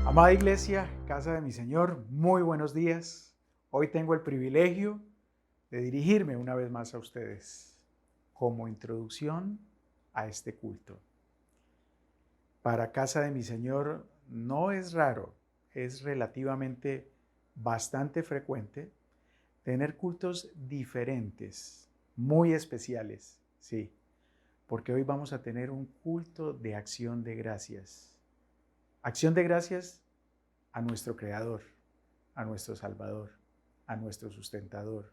Amada Iglesia, Casa de mi Señor, muy buenos días. Hoy tengo el privilegio de dirigirme una vez más a ustedes como introducción a este culto. Para Casa de mi Señor no es raro, es relativamente bastante frecuente tener cultos diferentes, muy especiales, sí, porque hoy vamos a tener un culto de acción de gracias. Acción de gracias a nuestro Creador, a nuestro Salvador, a nuestro sustentador.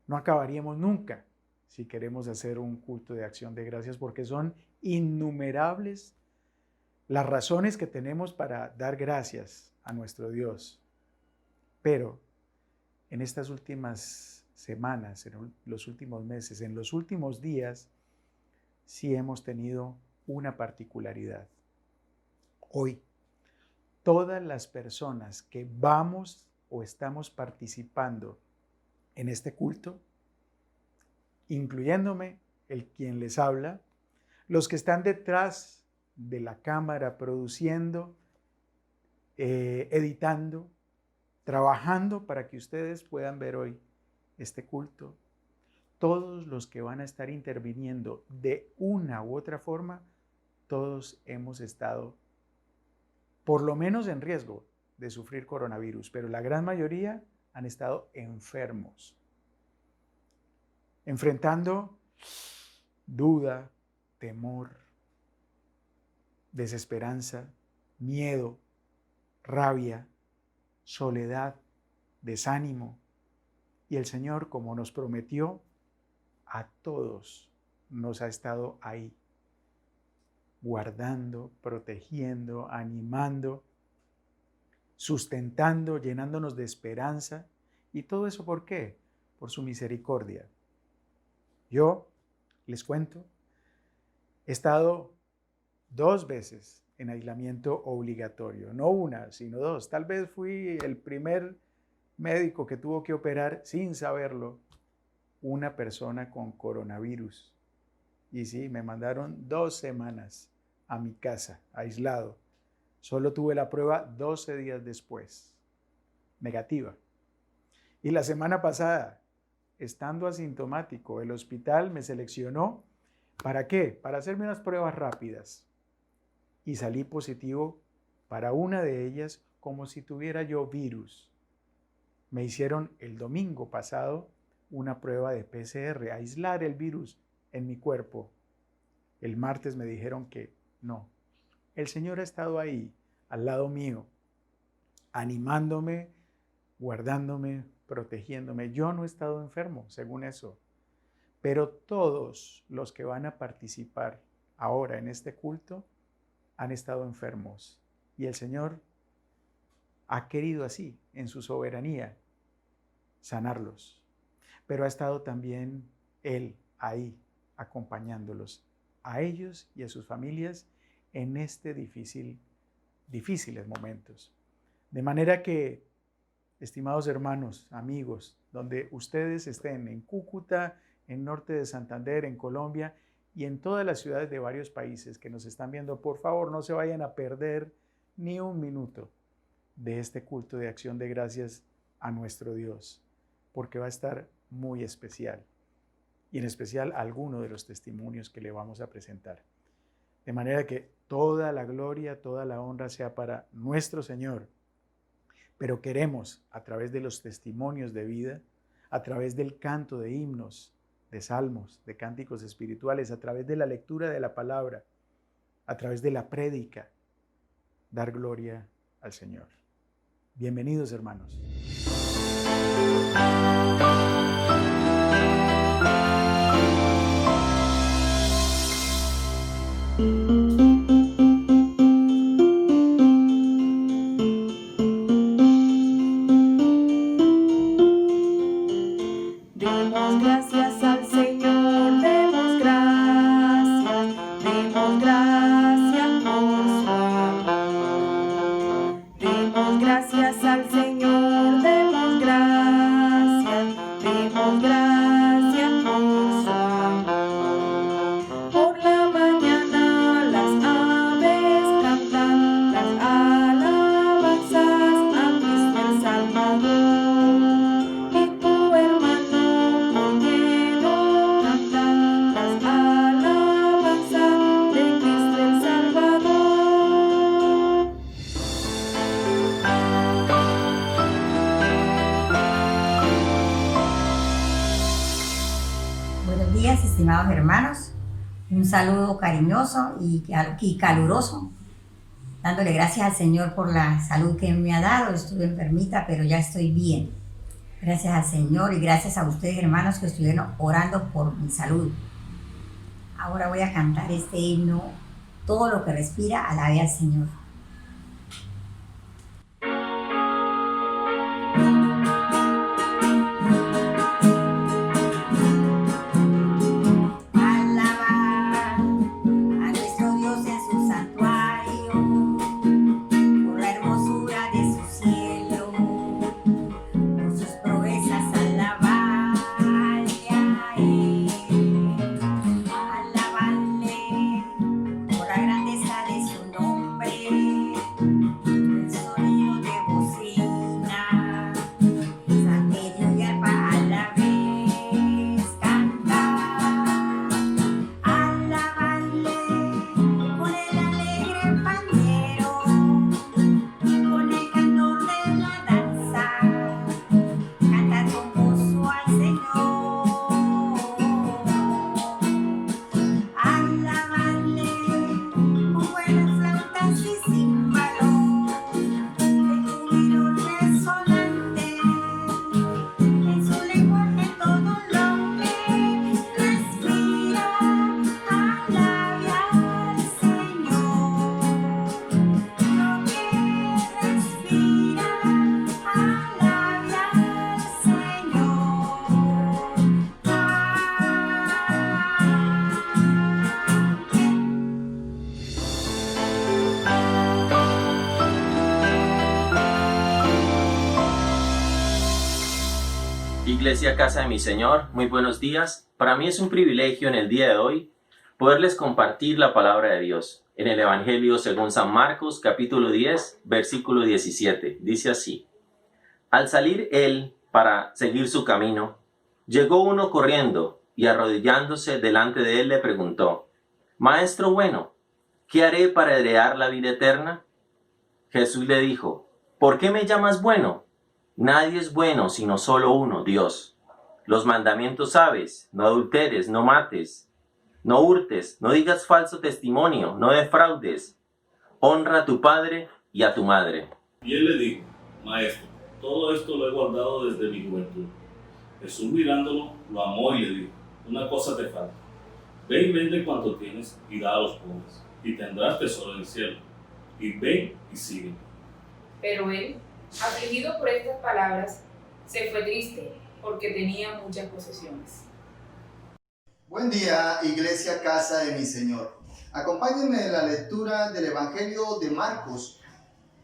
No acabaríamos nunca si queremos hacer un culto de acción de gracias, porque son innumerables las razones que tenemos para dar gracias a nuestro Dios. Pero en estas últimas semanas, en los últimos meses, en los últimos días, sí hemos tenido una particularidad. Hoy, todas las personas que vamos o estamos participando en este culto, incluyéndome, el quien les habla, los que están detrás de la cámara produciendo, editando, trabajando para que ustedes puedan ver hoy este culto, todos los que van a estar interviniendo de una u otra forma, todos hemos estado por lo menos en riesgo de sufrir coronavirus, pero la gran mayoría han estado enfermos, enfrentando duda, temor, desesperanza, miedo, rabia, soledad, desánimo. Y el Señor, como nos prometió, a todos nos ha estado ahí, guardando, protegiendo, animando, sustentando, llenándonos de esperanza. ¿Y todo eso por qué? Por su misericordia. Yo les cuento, he estado 2 veces en aislamiento obligatorio, no una, sino 2. Tal vez fui el primer médico que tuvo que operar sin saberlo una persona con coronavirus. Y sí, me mandaron 2 semanas a mi casa, aislado. Solo tuve la prueba 12 días después, negativa. Y la semana pasada, estando asintomático, el hospital me seleccionó. ¿Para qué? Para hacerme unas pruebas rápidas. Y salí positivo para una de ellas como si tuviera yo virus. Me hicieron el domingo pasado una prueba de PCR, aislar el virus en mi cuerpo. El martes me dijeron que no. El Señor ha estado ahí, al lado mío, animándome, guardándome, protegiéndome. Yo no he estado enfermo, según eso. Pero todos los que van a participar ahora en este culto han estado enfermos. Y el Señor ha querido así, en su soberanía, sanarlos. Pero ha estado también Él ahí, acompañándolos, a ellos y a sus familias en este difíciles momentos. De manera que, estimados hermanos, amigos, donde ustedes estén en Cúcuta, en norte de Santander, en Colombia y en todas las ciudades de varios países que nos están viendo, por favor no se vayan a perder ni un minuto de este culto de acción de gracias a nuestro Dios, porque va a estar muy especial, y en especial alguno de los testimonios que le vamos a presentar. De manera que toda la gloria, toda la honra sea para nuestro Señor, pero queremos, a través de los testimonios de vida, a través del canto de himnos, de salmos, de cánticos espirituales, a través de la lectura de la palabra, a través de la prédica, dar gloria al Señor. Bienvenidos, hermanos. Demos gracias al Señor, demos gracias por su amor. Demos gracias al Señor, demos gracias por su amor. Por la mañana las aves cantan las alabanzas a Cristo el Salvador. Buenos días, estimados hermanos. Un saludo cariñoso y caluroso, dándole gracias al Señor por la salud que me ha dado. Estuve enfermita, pero ya estoy bien. Gracias al Señor y gracias a ustedes, hermanos, que estuvieron orando por mi salud. Ahora voy a cantar este himno, Todo lo que respira, alabe al Señor. Iglesia Casa de mi Señor, muy buenos días. Para mí es un privilegio en el día de hoy poderles compartir la palabra de Dios en el Evangelio según San Marcos, capítulo 10, versículo 17. Dice así: Al salir él para seguir su camino, llegó uno corriendo y arrodillándose delante de él le preguntó: Maestro bueno, ¿qué haré para heredar la vida eterna? Jesús le dijo: ¿Por qué me llamas bueno? Nadie es bueno sino solo uno, Dios. Los mandamientos sabes: no adulteres, no mates, no hurtes, no digas falso testimonio, no defraudes, honra a tu padre y a tu madre. Y él le dijo: Maestro, todo esto lo he guardado desde mi juventud. Jesús, mirándolo, lo amó y le dijo: una cosa te falta. Ve y vende cuanto tienes y da a los pobres, y tendrás tesoro en el cielo. Y ven y sígueme. Pero él, afligido por estas palabras, se fue triste, porque tenía muchas posesiones. Buen día, Iglesia Casa de mi Señor. Acompáñenme en la lectura del Evangelio de Marcos,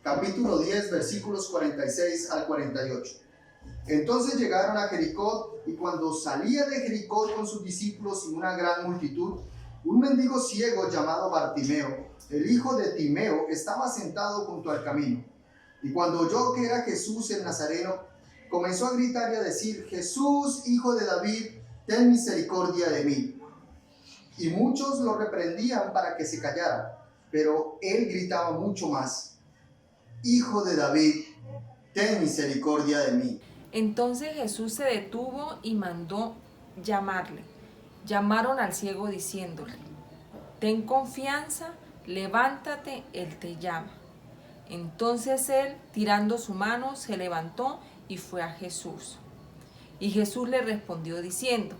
capítulo 10, versículos 46 al 48. Entonces llegaron a Jericó, y cuando salía de Jericó con sus discípulos y una gran multitud, un mendigo ciego llamado Bartimeo, el hijo de Timeo, estaba sentado junto al camino. Y cuando oyó que era Jesús el Nazareno, comenzó a gritar y a decir: Jesús, hijo de David, ten misericordia de mí. Y muchos lo reprendían para que se callara, pero él gritaba mucho más: Hijo de David, ten misericordia de mí. Entonces Jesús se detuvo y mandó llamarle. Llamaron al ciego diciéndole: ten confianza, levántate, él te llama. Entonces él, tirando su mano, se levantó y fue a Jesús. Y Jesús le respondió diciendo: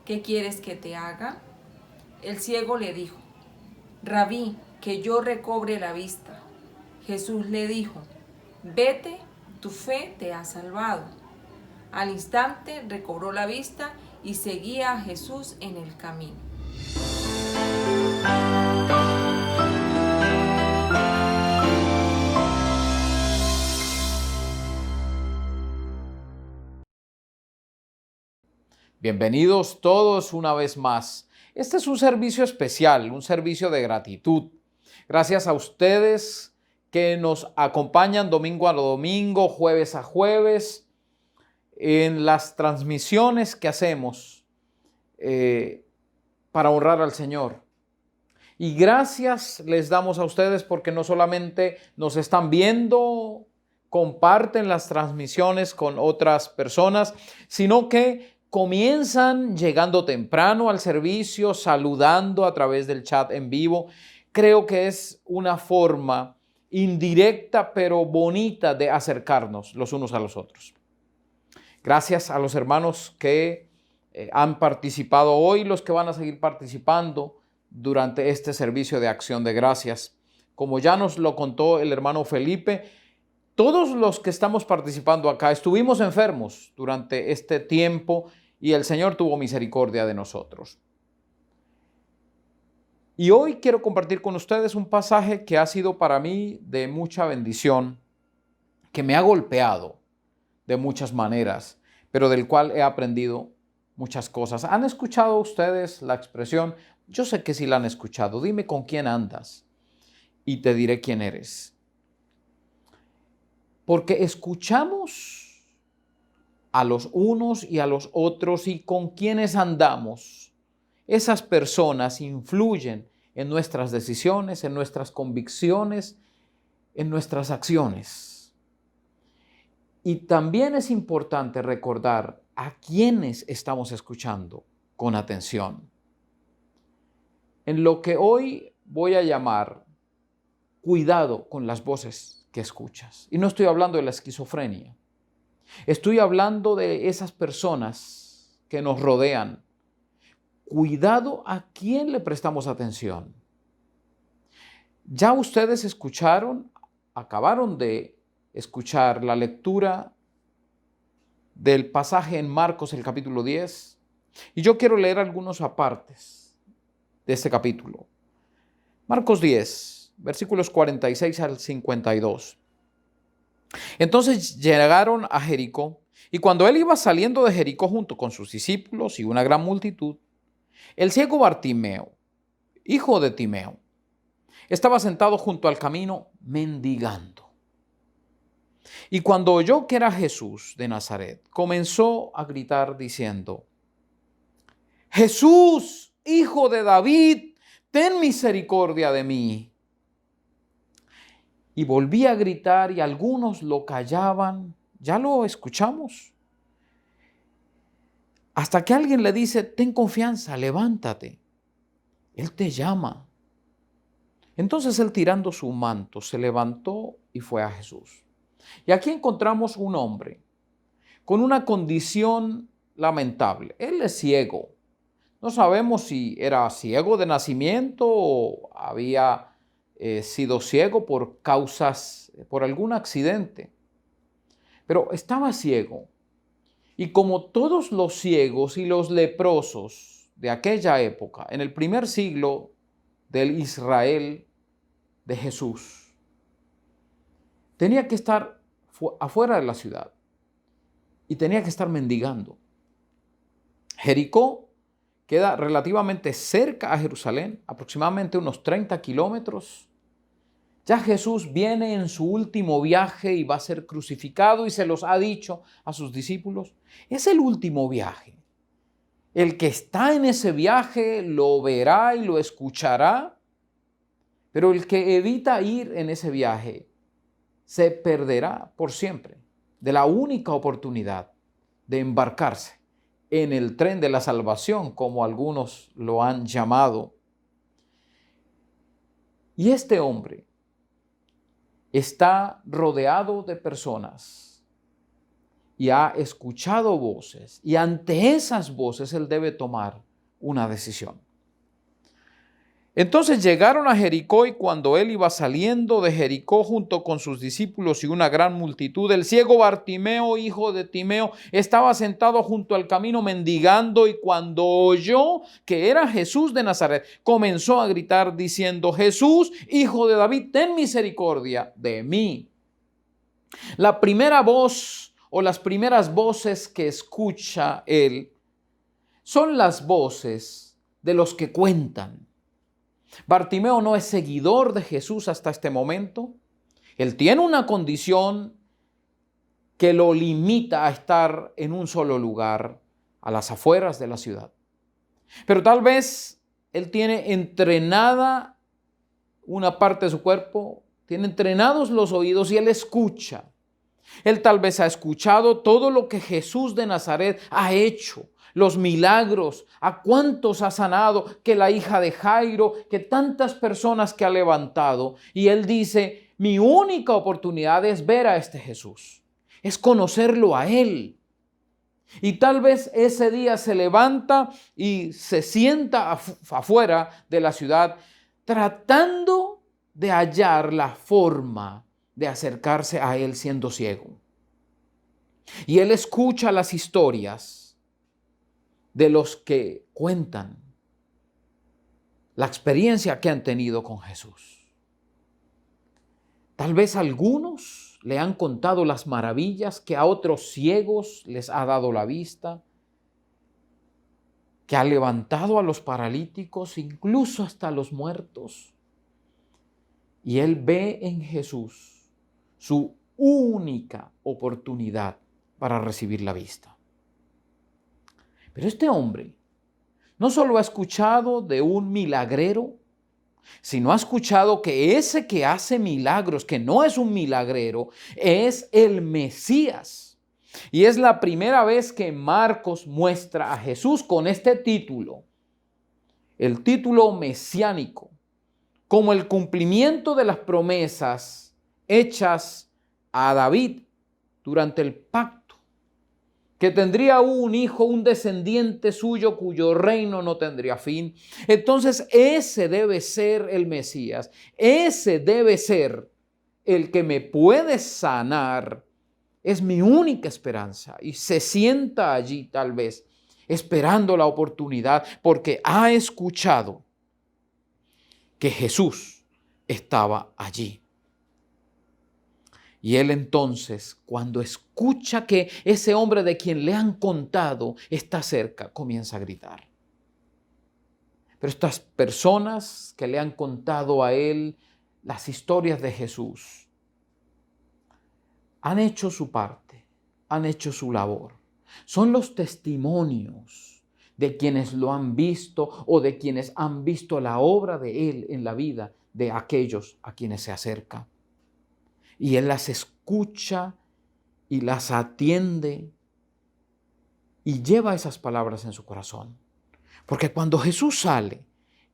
¿qué quieres que te haga? El ciego le dijo: Rabí, que yo recobre la vista. Jesús le dijo: vete, tu fe te ha salvado. Al instante recobró la vista y seguía a Jesús en el camino. Bienvenidos todos una vez más. Este es un servicio especial, un servicio de gratitud. Gracias a ustedes que nos acompañan domingo a domingo, jueves a jueves, en las transmisiones que hacemos para honrar al Señor. Y gracias les damos a ustedes porque no solamente nos están viendo, comparten las transmisiones con otras personas, sino que comienzan llegando temprano al servicio, saludando a través del chat en vivo. Creo que es una forma indirecta pero bonita de acercarnos los unos a los otros. Gracias a los hermanos que han participado hoy, los que van a seguir participando durante este servicio de acción de gracias. Como ya nos lo contó el hermano Felipe, todos los que estamos participando acá estuvimos enfermos durante este tiempo y el Señor tuvo misericordia de nosotros. Y hoy quiero compartir con ustedes un pasaje que ha sido para mí de mucha bendición, que me ha golpeado de muchas maneras, pero del cual he aprendido muchas cosas. ¿Han escuchado ustedes la expresión? Yo sé que sí la han escuchado. Dime con quién andas y te diré quién eres. Porque escuchamos a los unos y a los otros y con quienes andamos. Esas personas influyen en nuestras decisiones, en nuestras convicciones, en nuestras acciones. Y también es importante recordar a quienes estamos escuchando con atención. En lo que hoy voy a llamar cuidado con las voces que escuchas. Y no estoy hablando de la esquizofrenia. Estoy hablando de esas personas que nos rodean. Cuidado a quién le prestamos atención. Ya ustedes acabaron de escuchar la lectura del pasaje en Marcos, el capítulo 10. Y yo quiero leer algunos apartes de este capítulo. Marcos 10, versículos 46 al 52. Entonces llegaron a Jericó, y cuando él iba saliendo de Jericó junto con sus discípulos y una gran multitud, el ciego Bartimeo, hijo de Timeo, estaba sentado junto al camino mendigando. Y cuando oyó que era Jesús de Nazaret, comenzó a gritar diciendo: Jesús, hijo de David, ten misericordia de mí. Y volvía a gritar y algunos lo callaban. Ya lo escuchamos. Hasta que alguien le dice: ten confianza, levántate. Él te llama. Entonces él, tirando su manto, se levantó y fue a Jesús. Y aquí encontramos un hombre con una condición lamentable. Él es ciego. No sabemos si era ciego de nacimiento o había sido ciego por algún accidente. Pero estaba ciego. Y como todos los ciegos y los leprosos de aquella época, en el primer siglo del Israel de Jesús, tenía que estar afuera de la ciudad y tenía que estar mendigando. Jericó queda relativamente cerca a Jerusalén, aproximadamente unos 30 kilómetros. Ya Jesús viene en su último viaje y va a ser crucificado y se los ha dicho a sus discípulos. Es el último viaje. El que está en ese viaje lo verá y lo escuchará, pero el que evita ir en ese viaje se perderá por siempre de la única oportunidad de embarcarse en el tren de la salvación, como algunos lo han llamado. Y este hombre está rodeado de personas y ha escuchado voces, y ante esas voces él debe tomar una decisión. Entonces llegaron a Jericó, y cuando él iba saliendo de Jericó junto con sus discípulos y una gran multitud, el ciego Bartimeo, hijo de Timeo, estaba sentado junto al camino mendigando, y cuando oyó que era Jesús de Nazaret, comenzó a gritar diciendo: Jesús, hijo de David, ten misericordia de mí. La primera voz o las primeras voces que escucha él son las voces de los que cuentan. Bartimeo no es seguidor de Jesús hasta este momento. Él tiene una condición que lo limita a estar en un solo lugar, a las afueras de la ciudad. Pero tal vez él tiene entrenada una parte de su cuerpo, tiene entrenados los oídos y él escucha. Él tal vez ha escuchado todo lo que Jesús de Nazaret ha hecho, los milagros, a cuántos ha sanado, que la hija de Jairo, que tantas personas que ha levantado. Y él dice: mi única oportunidad es ver a este Jesús, es conocerlo a él. Y tal vez ese día se levanta y se sienta afuera de la ciudad, tratando de hallar la forma de acercarse a él siendo ciego. Y él escucha las historias de los que cuentan la experiencia que han tenido con Jesús. Tal vez algunos le han contado las maravillas que a otros ciegos les ha dado la vista, que ha levantado a los paralíticos, incluso hasta a los muertos. Y él ve en Jesús su única oportunidad para recibir la vista. Pero este hombre no solo ha escuchado de un milagrero, sino ha escuchado que ese que hace milagros, que no es un milagrero, es el Mesías. Y es la primera vez que Marcos muestra a Jesús con este título, el título mesiánico, como el cumplimiento de las promesas hechas a David durante el pacto, que tendría un hijo, un descendiente suyo cuyo reino no tendría fin. Entonces ese debe ser el Mesías, ese debe ser el que me puede sanar, es mi única esperanza. Y se sienta allí tal vez esperando la oportunidad porque ha escuchado que Jesús estaba allí. Y él entonces, cuando escucha que ese hombre de quien le han contado está cerca, comienza a gritar. Pero estas personas que le han contado a él las historias de Jesús han hecho su parte, han hecho su labor. Son los testimonios de quienes lo han visto o de quienes han visto la obra de él en la vida de aquellos a quienes se acerca. Y él las escucha y las atiende y lleva esas palabras en su corazón. Porque cuando Jesús sale,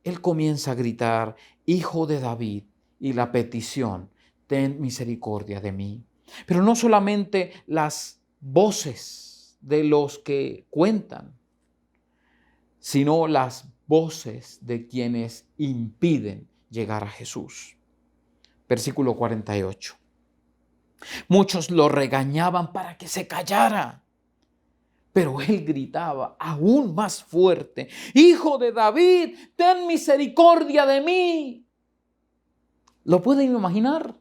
él comienza a gritar: Hijo de David, y la petición: ten misericordia de mí. Pero no solamente las voces de los que cuentan, sino las voces de quienes impiden llegar a Jesús. Versículo 48. Muchos lo regañaban para que se callara, pero él gritaba aún más fuerte: Hijo de David, ten misericordia de mí. ¿Lo pueden imaginar?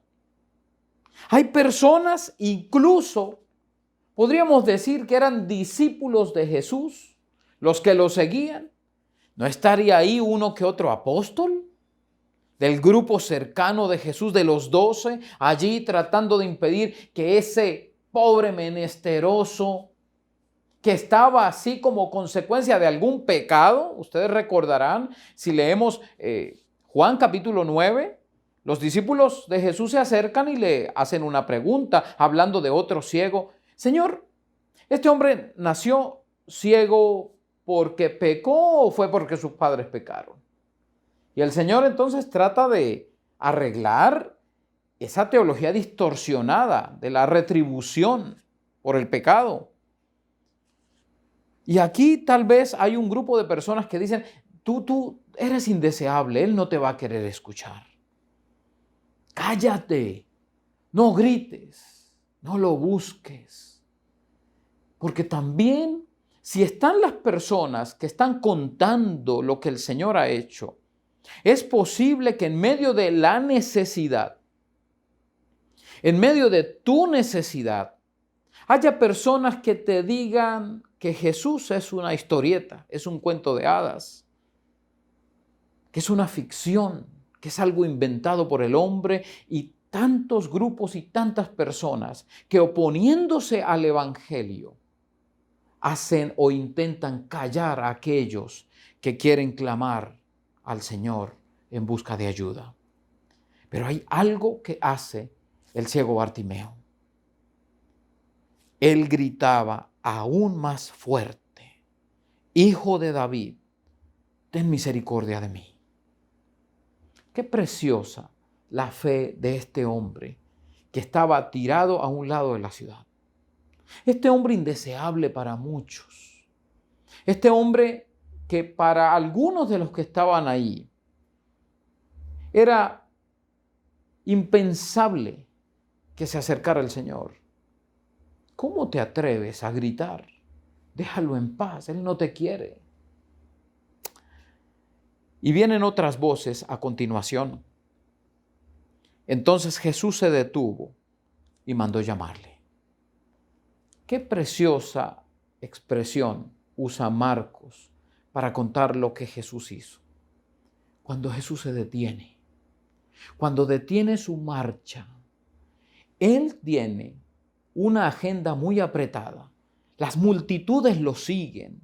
Hay personas, incluso, podríamos decir que eran discípulos de Jesús, los que lo seguían. ¿No estaría ahí uno que otro apóstol del grupo cercano de Jesús, de los 12, allí tratando de impedir que ese pobre menesteroso que estaba así como consecuencia de algún pecado? Ustedes recordarán, si leemos Juan capítulo 9, los discípulos de Jesús se acercan y le hacen una pregunta, hablando de otro ciego. Señor, ¿este hombre nació ciego porque pecó o fue porque sus padres pecaron? Y el Señor entonces trata de arreglar esa teología distorsionada de la retribución por el pecado. Y aquí tal vez hay un grupo de personas que dicen, tú eres indeseable, Él no te va a querer escuchar. Cállate, no grites, no lo busques. Porque también si están las personas que están contando lo que el Señor ha hecho, es posible que en medio de la necesidad, en medio de tu necesidad, haya personas que te digan que Jesús es una historieta, es un cuento de hadas, que es una ficción, que es algo inventado por el hombre, y tantos grupos y tantas personas que oponiéndose al Evangelio hacen o intentan callar a aquellos que quieren clamar al Señor en busca de ayuda. Pero hay algo que hace el ciego Bartimeo. Él gritaba aún más fuerte: Hijo de David, ten misericordia de mí. Qué preciosa la fe de este hombre que estaba tirado a un lado de la ciudad. Este hombre indeseable para muchos. Este hombre que para algunos de los que estaban ahí era impensable que se acercara al Señor. ¿Cómo te atreves a gritar? Déjalo en paz, Él no te quiere. Y vienen otras voces a continuación. Entonces Jesús se detuvo y mandó llamarle. Qué preciosa expresión usa Marcos para contar lo que Jesús hizo. Cuando Jesús se detiene, cuando detiene su marcha, Él tiene una agenda muy apretada. Las multitudes lo siguen.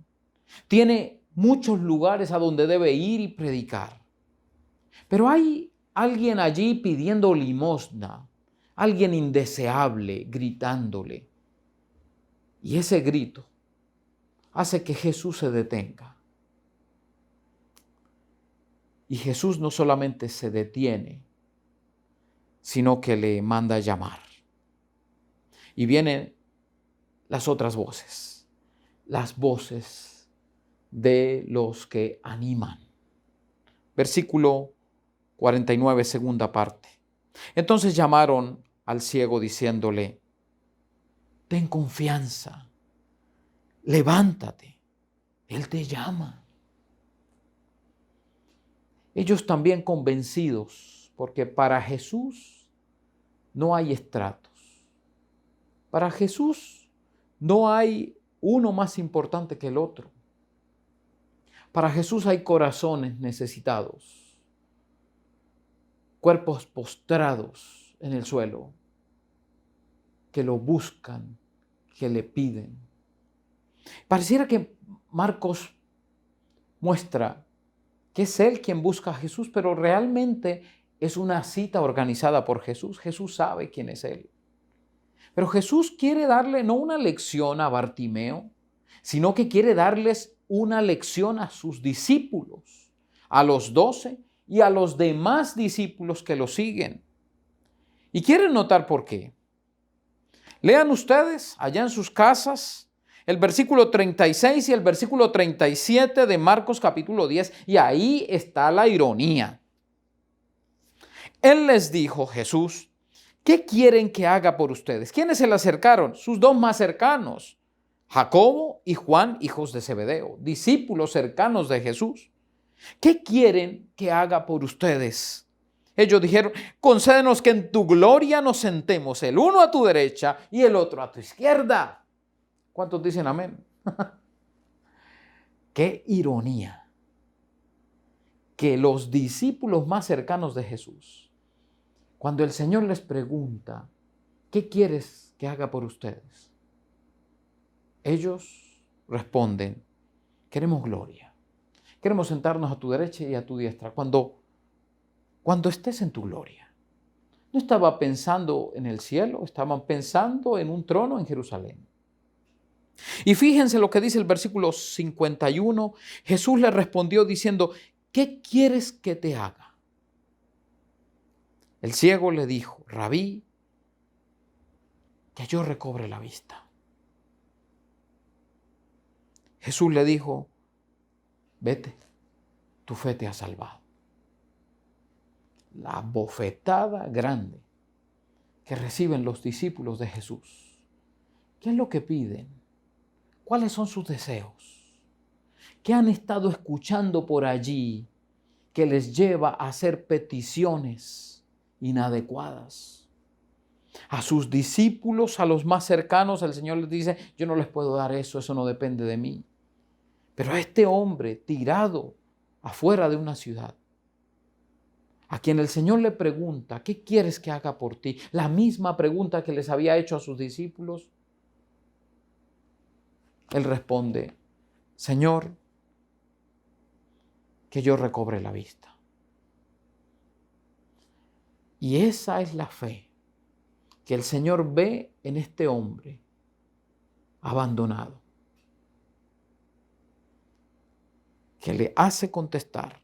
Tiene muchos lugares a donde debe ir y predicar. Pero hay alguien allí pidiendo limosna, alguien indeseable gritándole. Y ese grito hace que Jesús se detenga. Y Jesús no solamente se detiene, sino que le manda a llamar. Y vienen las otras voces, las voces de los que animan. Versículo 49, segunda parte. Entonces llamaron al ciego diciéndole: ten confianza, levántate, Él te llama. Ellos también convencidos, porque para Jesús no hay estratos. Para Jesús no hay uno más importante que el otro. Para Jesús hay corazones necesitados, cuerpos postrados en el suelo, que lo buscan, que le piden. Pareciera que Marcos muestra que es Él quien busca a Jesús, pero realmente es una cita organizada por Jesús. Jesús sabe quién es Él. Pero Jesús quiere darle no una lección a Bartimeo, sino que quiere darles una lección a sus discípulos, a los 12 y a los demás discípulos que lo siguen. ¿Y quieren notar por qué? Lean ustedes allá en sus casas el versículo 36 y el versículo 37 de Marcos capítulo 10, y ahí está la ironía. Él les dijo, Jesús: ¿qué quieren que haga por ustedes? ¿Quiénes se le acercaron? Sus dos más cercanos, Jacobo y Juan, hijos de Zebedeo, discípulos cercanos de Jesús. ¿Qué quieren que haga por ustedes? Ellos dijeron, concédenos que en tu gloria nos sentemos, el uno a tu derecha y el otro a tu izquierda. ¿Cuántos dicen amén? Qué ironía que los discípulos más cercanos de Jesús, cuando el Señor les pregunta, ¿qué quieres que haga por ustedes? Ellos responden, queremos gloria. Queremos sentarnos a tu derecha y a tu diestra. Cuando estés en tu gloria. No estaba pensando en el cielo, estaban pensando en un trono en Jerusalén. Y fíjense lo que dice el versículo 51. Jesús le respondió diciendo, ¿qué quieres que te haga? El ciego le dijo, Rabí, que yo recobre la vista. Jesús le dijo, vete, tu fe te ha salvado. La bofetada grande que reciben los discípulos de Jesús. ¿Qué es lo que piden? ¿Cuáles son sus deseos? ¿Qué han estado escuchando por allí que les lleva a hacer peticiones inadecuadas? A sus discípulos, a los más cercanos, el Señor les dice, yo no les puedo dar eso no depende de mí. Pero a este hombre tirado afuera de una ciudad, a quien el Señor le pregunta, ¿qué quieres que haga por ti? La misma pregunta que les había hecho a sus discípulos. Él responde, Señor, que yo recobre la vista. Y esa es la fe que el Señor ve en este hombre abandonado, que le hace contestar,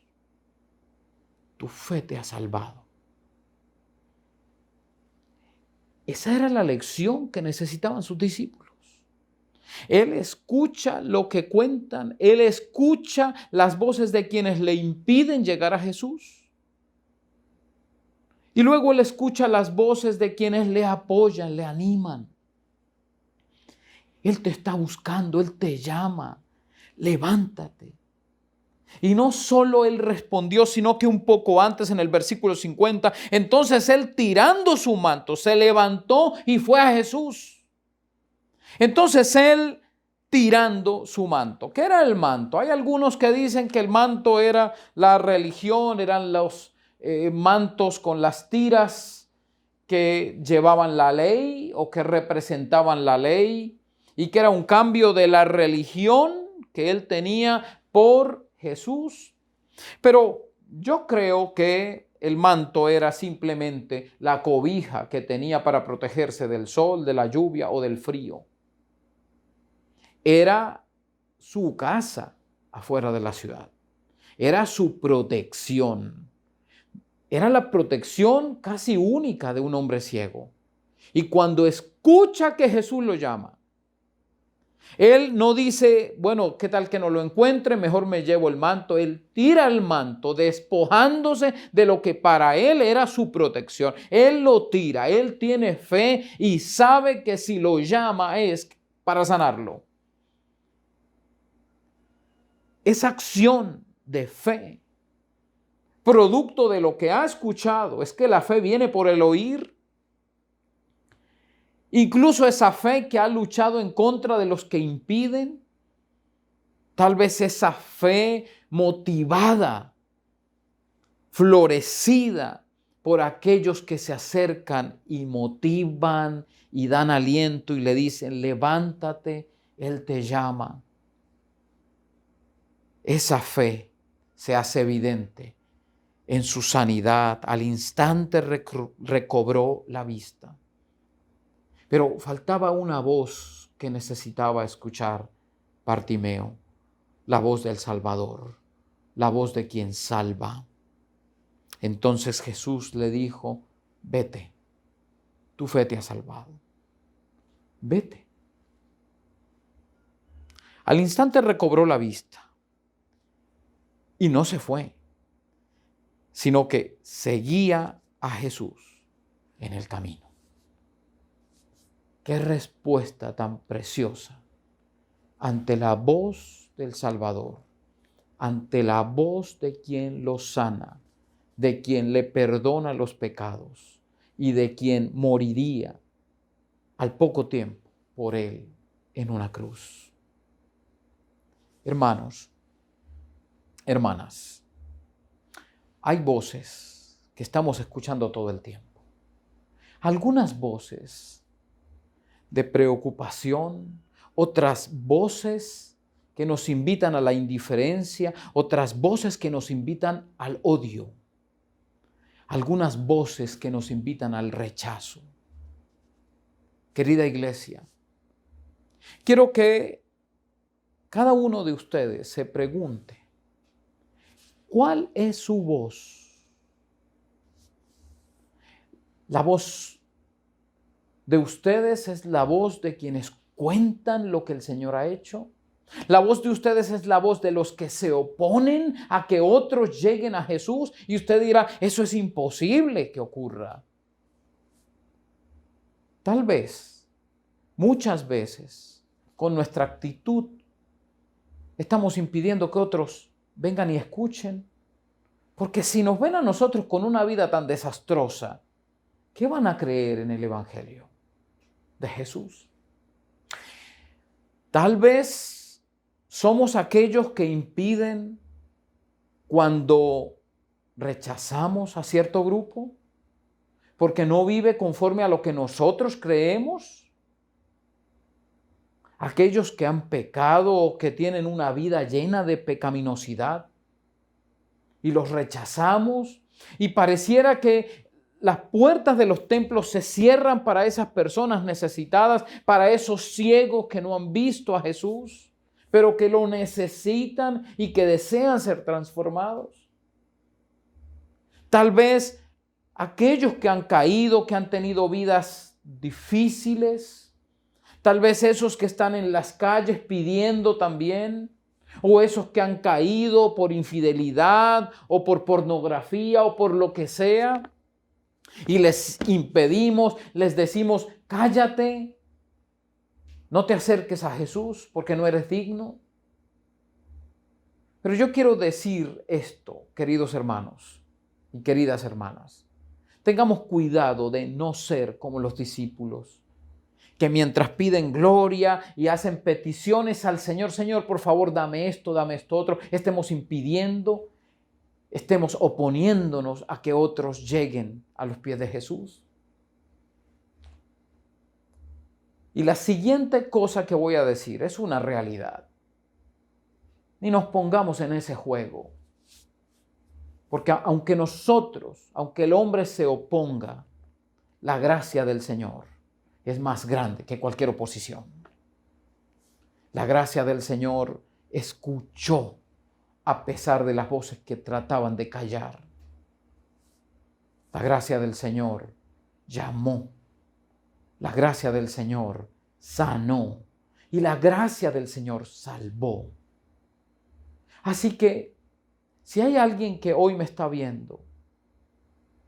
tu fe te ha salvado. Esa era la lección que necesitaban sus discípulos. Él escucha lo que cuentan, él escucha las voces de quienes le impiden llegar a Jesús. Y luego él escucha las voces de quienes le apoyan, le animan. Él te está buscando, él te llama, levántate. Y no solo él respondió, sino que un poco antes en el versículo 50, entonces él tirando su manto, se levantó y fue a Jesús. Entonces él tirando su manto. ¿Qué era el manto? Hay algunos que dicen que el manto era la religión, eran los mantos con las tiras que llevaban la ley o que representaban la ley y que era un cambio de la religión que él tenía por Jesús. Pero yo creo que el manto era simplemente la cobija que tenía para protegerse del sol, de la lluvia o del frío. Era su casa afuera de la ciudad. Era su protección. Era la protección casi única de un hombre ciego. Y cuando escucha que Jesús lo llama, él no dice, bueno, ¿qué tal que no lo encuentre? Mejor me llevo el manto. Él tira el manto, despojándose de lo que para él era su protección. Él lo tira, él tiene fe y sabe que si lo llama es para sanarlo. Esa acción de fe, producto de lo que ha escuchado, es que la fe viene por el oír. Incluso esa fe que ha luchado en contra de los que impiden, tal vez esa fe motivada, florecida por aquellos que se acercan y motivan y dan aliento y le dicen, levántate, Él te llama. Esa fe se hace evidente en su sanidad. Al instante recobró la vista. Pero faltaba una voz que necesitaba escuchar Bartimeo, la voz del Salvador, la voz de quien salva. Entonces Jesús le dijo, vete, tu fe te ha salvado. Vete. Al instante recobró la vista y no se fue, sino que seguía a Jesús en el camino. Qué respuesta tan preciosa ante la voz del Salvador, ante la voz de quien lo sana, de quien le perdona los pecados y de quien moriría al poco tiempo por él en una cruz. Hermanos, hermanas, hay voces que estamos escuchando todo el tiempo. Algunas voces de preocupación, otras voces que nos invitan a la indiferencia, otras voces que nos invitan al odio, algunas voces que nos invitan al rechazo. Querida iglesia, quiero que cada uno de ustedes se pregunte, ¿cuál es su voz? La voz de ustedes es la voz de quienes cuentan lo que el Señor ha hecho. La voz de ustedes es la voz de los que se oponen a que otros lleguen a Jesús. Y usted dirá, eso es imposible que ocurra. Tal vez, muchas veces, con nuestra actitud, estamos impidiendo que otros vengan y escuchen. Porque si nos ven a nosotros con una vida tan desastrosa, ¿qué van a creer en el Evangelio de Jesús? Tal vez somos aquellos que impiden cuando rechazamos a cierto grupo porque no vive conforme a lo que nosotros creemos. Aquellos que han pecado o que tienen una vida llena de pecaminosidad y los rechazamos y pareciera que las puertas de los templos se cierran para esas personas necesitadas, para esos ciegos que no han visto a Jesús, pero que lo necesitan y que desean ser transformados. Tal vez aquellos que han caído, que han tenido vidas difíciles, tal vez esos que están en las calles pidiendo también, o esos que han caído por infidelidad o por pornografía o por lo que sea, y les impedimos, les decimos, cállate, no te acerques a Jesús porque no eres digno. Pero yo quiero decir esto, queridos hermanos y queridas hermanas. Tengamos cuidado de no ser como los discípulos, que mientras piden gloria y hacen peticiones al Señor, Señor, por favor, dame esto otro, estemos impidiendo, estemos oponiéndonos a que otros lleguen a los pies de Jesús. Y la siguiente cosa que voy a decir es una realidad. Ni nos pongamos en ese juego. Porque aunque el hombre se oponga, la gracia del Señor es más grande que cualquier oposición. La gracia del Señor escuchó a pesar de las voces que trataban de callar. La gracia del Señor llamó. La gracia del Señor sanó. Y la gracia del Señor salvó. Así que, si hay alguien que hoy me está viendo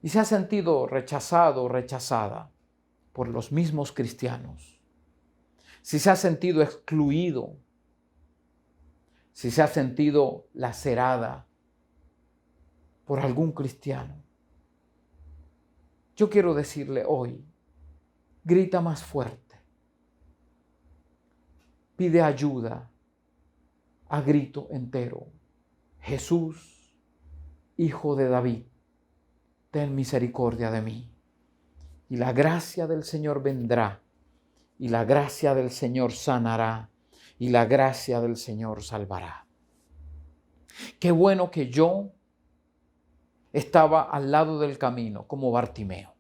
y se ha sentido rechazado o rechazada por los mismos cristianos, si se ha sentido excluido, si se ha sentido lacerada por algún cristiano, yo quiero decirle hoy, grita más fuerte, pide ayuda a grito entero. Jesús, Hijo de David, ten misericordia de mí. Y la gracia del Señor vendrá, y la gracia del Señor sanará, y la gracia del Señor salvará. Qué bueno que yo estaba al lado del camino como Bartimeo.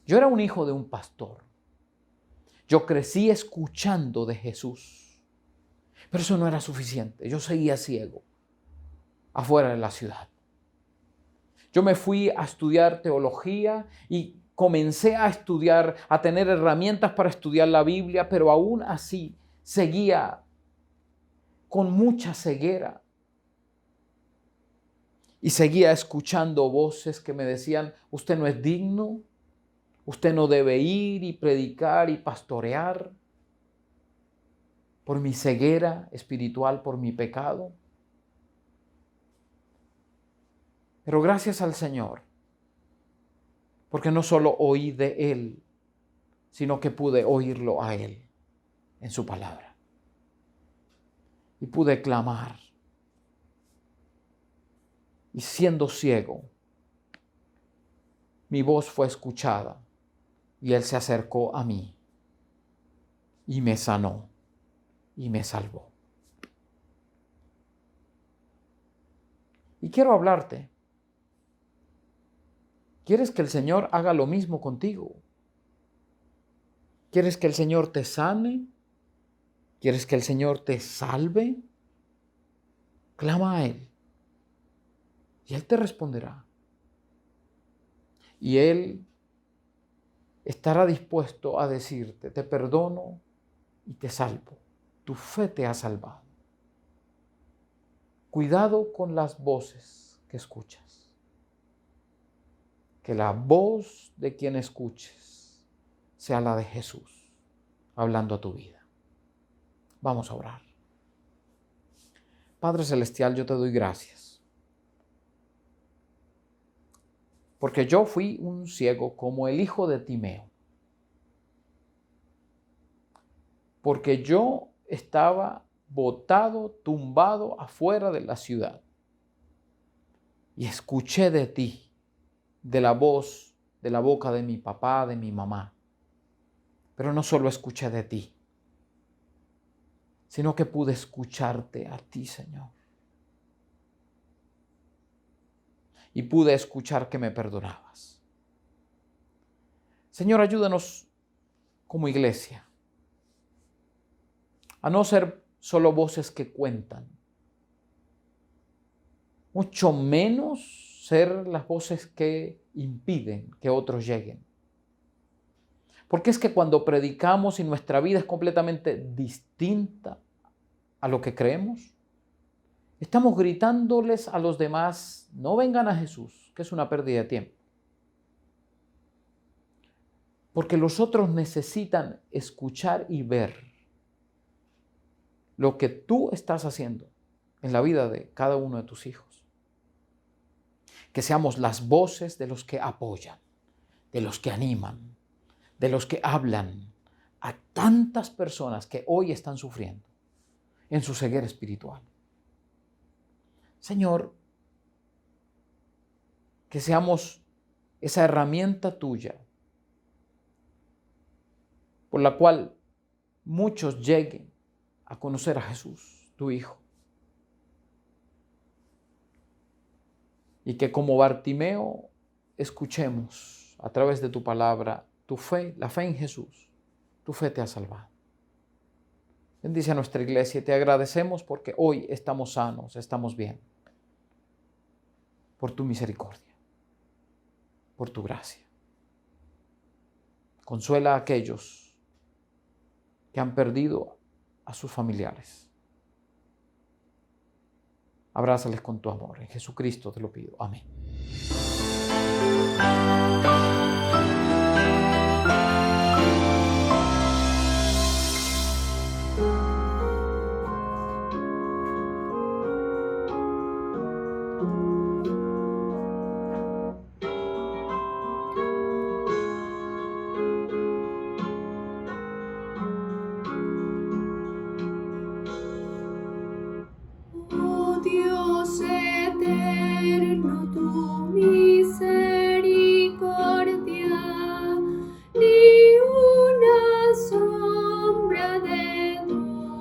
Yo era un hijo de un pastor. Yo crecí escuchando de Jesús. Pero eso no era suficiente. Yo seguía ciego afuera de la ciudad. Yo me fui a estudiar teología y comencé a estudiar, a tener herramientas para estudiar la Biblia, pero aún así seguía con mucha ceguera. Y seguía escuchando voces que me decían, usted no es digno, usted no debe ir y predicar y pastorear por mi ceguera espiritual, por mi pecado. Pero gracias al Señor, porque no solo oí de Él, sino que pude oírlo a Él en su palabra. Y pude clamar. Y siendo ciego, mi voz fue escuchada y Él se acercó a mí y me sanó y me salvó. Y quiero hablarte. ¿Quieres que el Señor haga lo mismo contigo? ¿Quieres que el Señor te sane? ¿Quieres que el Señor te salve? Clama a Él y Él te responderá. Y Él estará dispuesto a decirte, te perdono y te salvo. Tu fe te ha salvado. Cuidado con las voces que escuchas. Que la voz de quien escuches sea la de Jesús, hablando a tu vida. Vamos a orar. Padre Celestial, yo te doy gracias. Porque yo fui un ciego como el hijo de Timeo. Porque yo estaba botado, tumbado afuera de la ciudad. Y escuché de ti, de la voz, de la boca de mi papá, de mi mamá. Pero no solo escuché de ti, sino que pude escucharte a ti, Señor. Y pude escuchar que me perdonabas. Señor, ayúdanos como iglesia a no ser solo voces que cuentan, mucho menos ser las voces que impiden que otros lleguen. Porque es que cuando predicamos y nuestra vida es completamente distinta a lo que creemos, estamos gritándoles a los demás, no vengan a Jesús, que es una pérdida de tiempo. Porque los otros necesitan escuchar y ver lo que tú estás haciendo en la vida de cada uno de tus hijos. Que seamos las voces de los que apoyan, de los que animan, de los que hablan a tantas personas que hoy están sufriendo en su ceguera espiritual. Señor, que seamos esa herramienta tuya por la cual muchos lleguen a conocer a Jesús, tu Hijo. Y que como Bartimeo escuchemos a través de tu palabra tu fe, la fe en Jesús. Tu fe te ha salvado. Bendice a nuestra iglesia y te agradecemos porque hoy estamos sanos, estamos bien. Por tu misericordia, por tu gracia. Consuela a aquellos que han perdido a sus familiares. Abrázales con tu amor. En Jesucristo te lo pido. Amén. Dios eterno, tu misericordia, ni una sombra de duda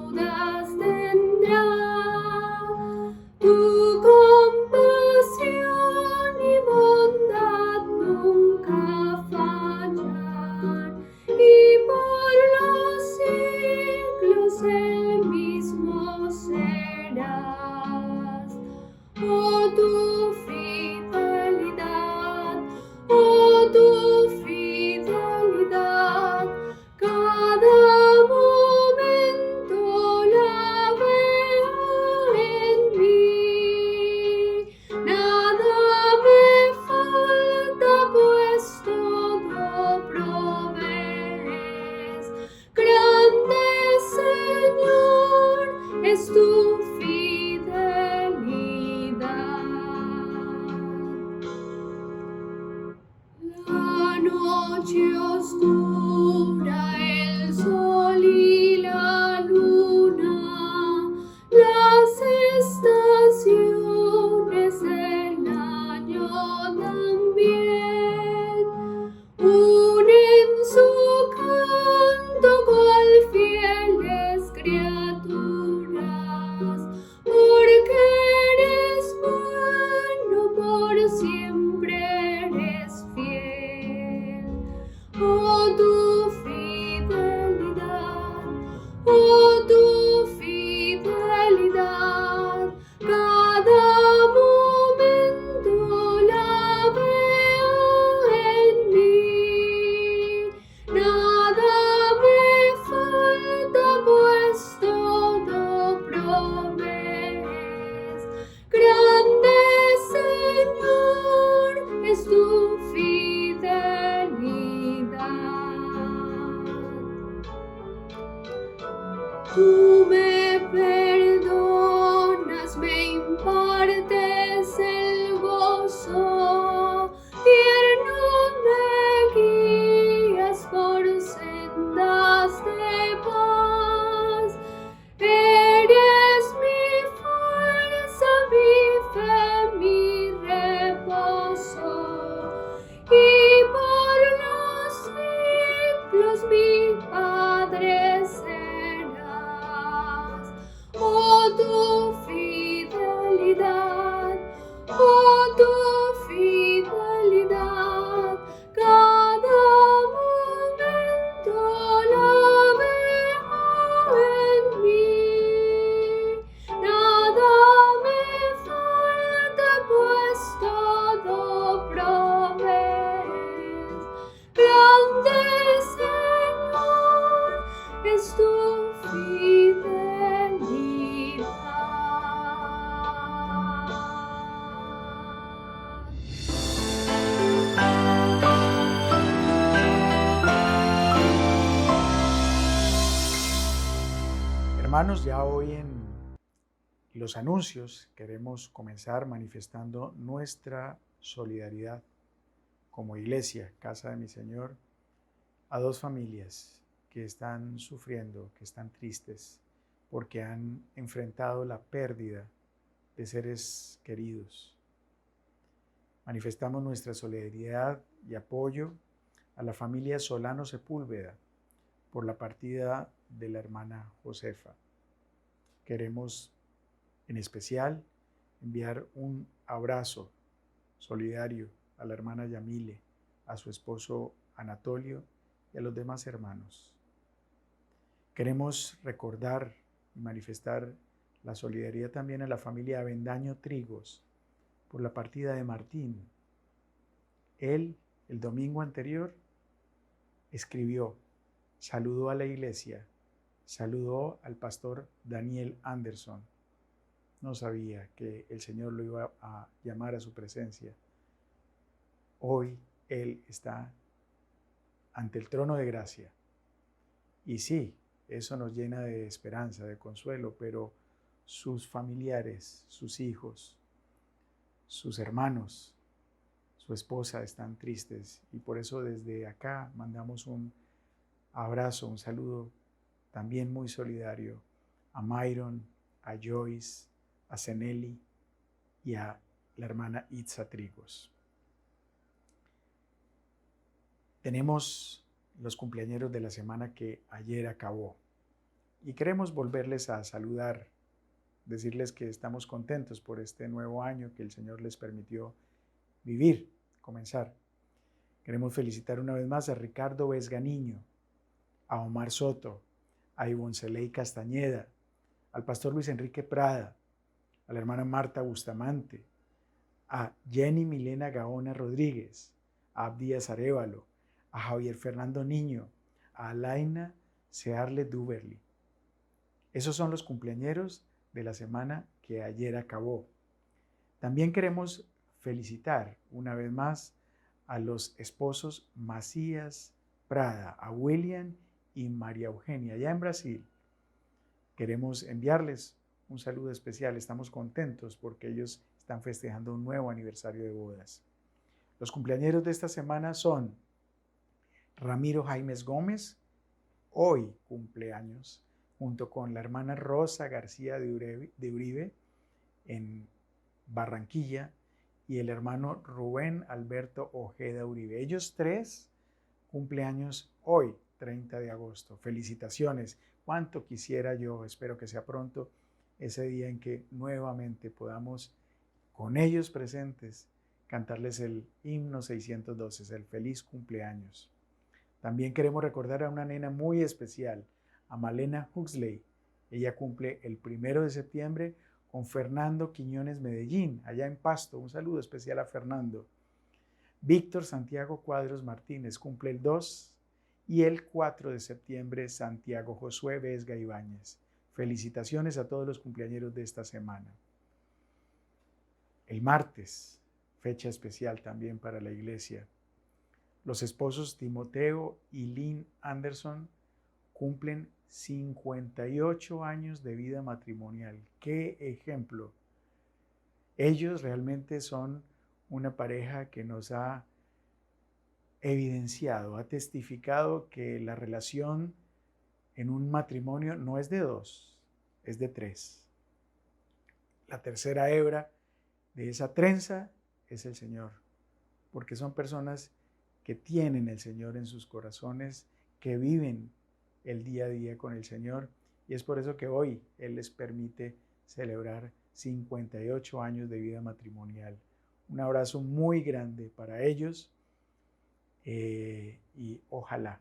Tú me perdonas, me impartes el gozo, tierno me guías por sendas de paz. Eres mi fuerza, mi fe, mi reposo, y por los siglos mi Padre serás. Oh, tu fidelidad, cada momento la veo en mí. Nada me falta, pues todo provees. Grande, Señor, es tu fidelidad. Hermanos, ya hoy en los anuncios queremos comenzar manifestando nuestra solidaridad como iglesia, Casa de mi Señor, a dos familias que están sufriendo, que están tristes, porque han enfrentado la pérdida de seres queridos. Manifestamos nuestra solidaridad y apoyo a la familia Solano Sepúlveda por la partida de la hermana Josefa. Queremos en especial enviar un abrazo solidario a la hermana Yamile, a su esposo Anatolio y a los demás hermanos. Queremos recordar y manifestar la solidaridad también a la familia Avendaño Trigos por la partida de Martín. Él, el domingo anterior, escribió, saludó a la iglesia, saludó al pastor Daniel Anderson. No sabía que el Señor lo iba a llamar a su presencia. Hoy Él está ante el trono de gracia. Y sí, eso nos llena de esperanza, de consuelo, pero sus familiares, sus hijos, sus hermanos, su esposa están tristes. Y por eso desde acá mandamos un abrazo, un saludo también muy solidario a Myron, a Joyce, a Zeneli y a la hermana Itza Trigos. Tenemos los cumpleañeros de la semana que ayer acabó y queremos volverles a saludar, decirles que estamos contentos por este nuevo año que el Señor les permitió vivir, comenzar. Queremos felicitar una vez más a Ricardo Vesganiño, a Omar Soto, a Ivonceley Castañeda, al pastor Luis Enrique Prada, a la hermana Marta Bustamante, a Jenny Milena Gaona Rodríguez, a Abdías Arévalo, a Javier Fernando Niño, a Alaina Searle Duberly. Esos son los cumpleañeros de la semana que ayer acabó. También queremos felicitar una vez más a los esposos Macías Prada, a William y María Eugenia, allá en Brasil. Queremos enviarles un saludo especial. Estamos contentos porque ellos están festejando un nuevo aniversario de bodas. Los cumpleañeros de esta semana son Ramiro Jaimes Gómez, hoy cumpleaños, junto con la hermana Rosa García de Uribe en Barranquilla y el hermano Rubén Alberto Ojeda Uribe. Ellos tres cumpleaños hoy, 30 de agosto. Felicitaciones. Cuánto quisiera yo, espero que sea pronto, ese día en que nuevamente podamos, con ellos presentes, cantarles el himno 612, el feliz cumpleaños. También queremos recordar a una nena muy especial, a Malena Huxley. Ella cumple el 1 de septiembre con Fernando Quiñones Medellín, allá en Pasto. Un saludo especial a Fernando. Víctor Santiago Cuadros Martínez cumple el 2 y el 4 de septiembre Santiago Josué Vesga Ibáñez. Felicitaciones a todos los cumpleañeros de esta semana. El martes, fecha especial también para la iglesia. Los esposos Timoteo y Lynn Anderson cumplen 58 años de vida matrimonial. ¡Qué ejemplo! Ellos realmente son una pareja que nos ha evidenciado, ha testificado que la relación en un matrimonio no es de dos, es de tres. La tercera hebra de esa trenza es el Señor, porque son personas que tienen el Señor en sus corazones, que viven el día a día con el Señor, y es por eso que hoy Él les permite celebrar 58 años de vida matrimonial. Un abrazo muy grande para ellos y ojalá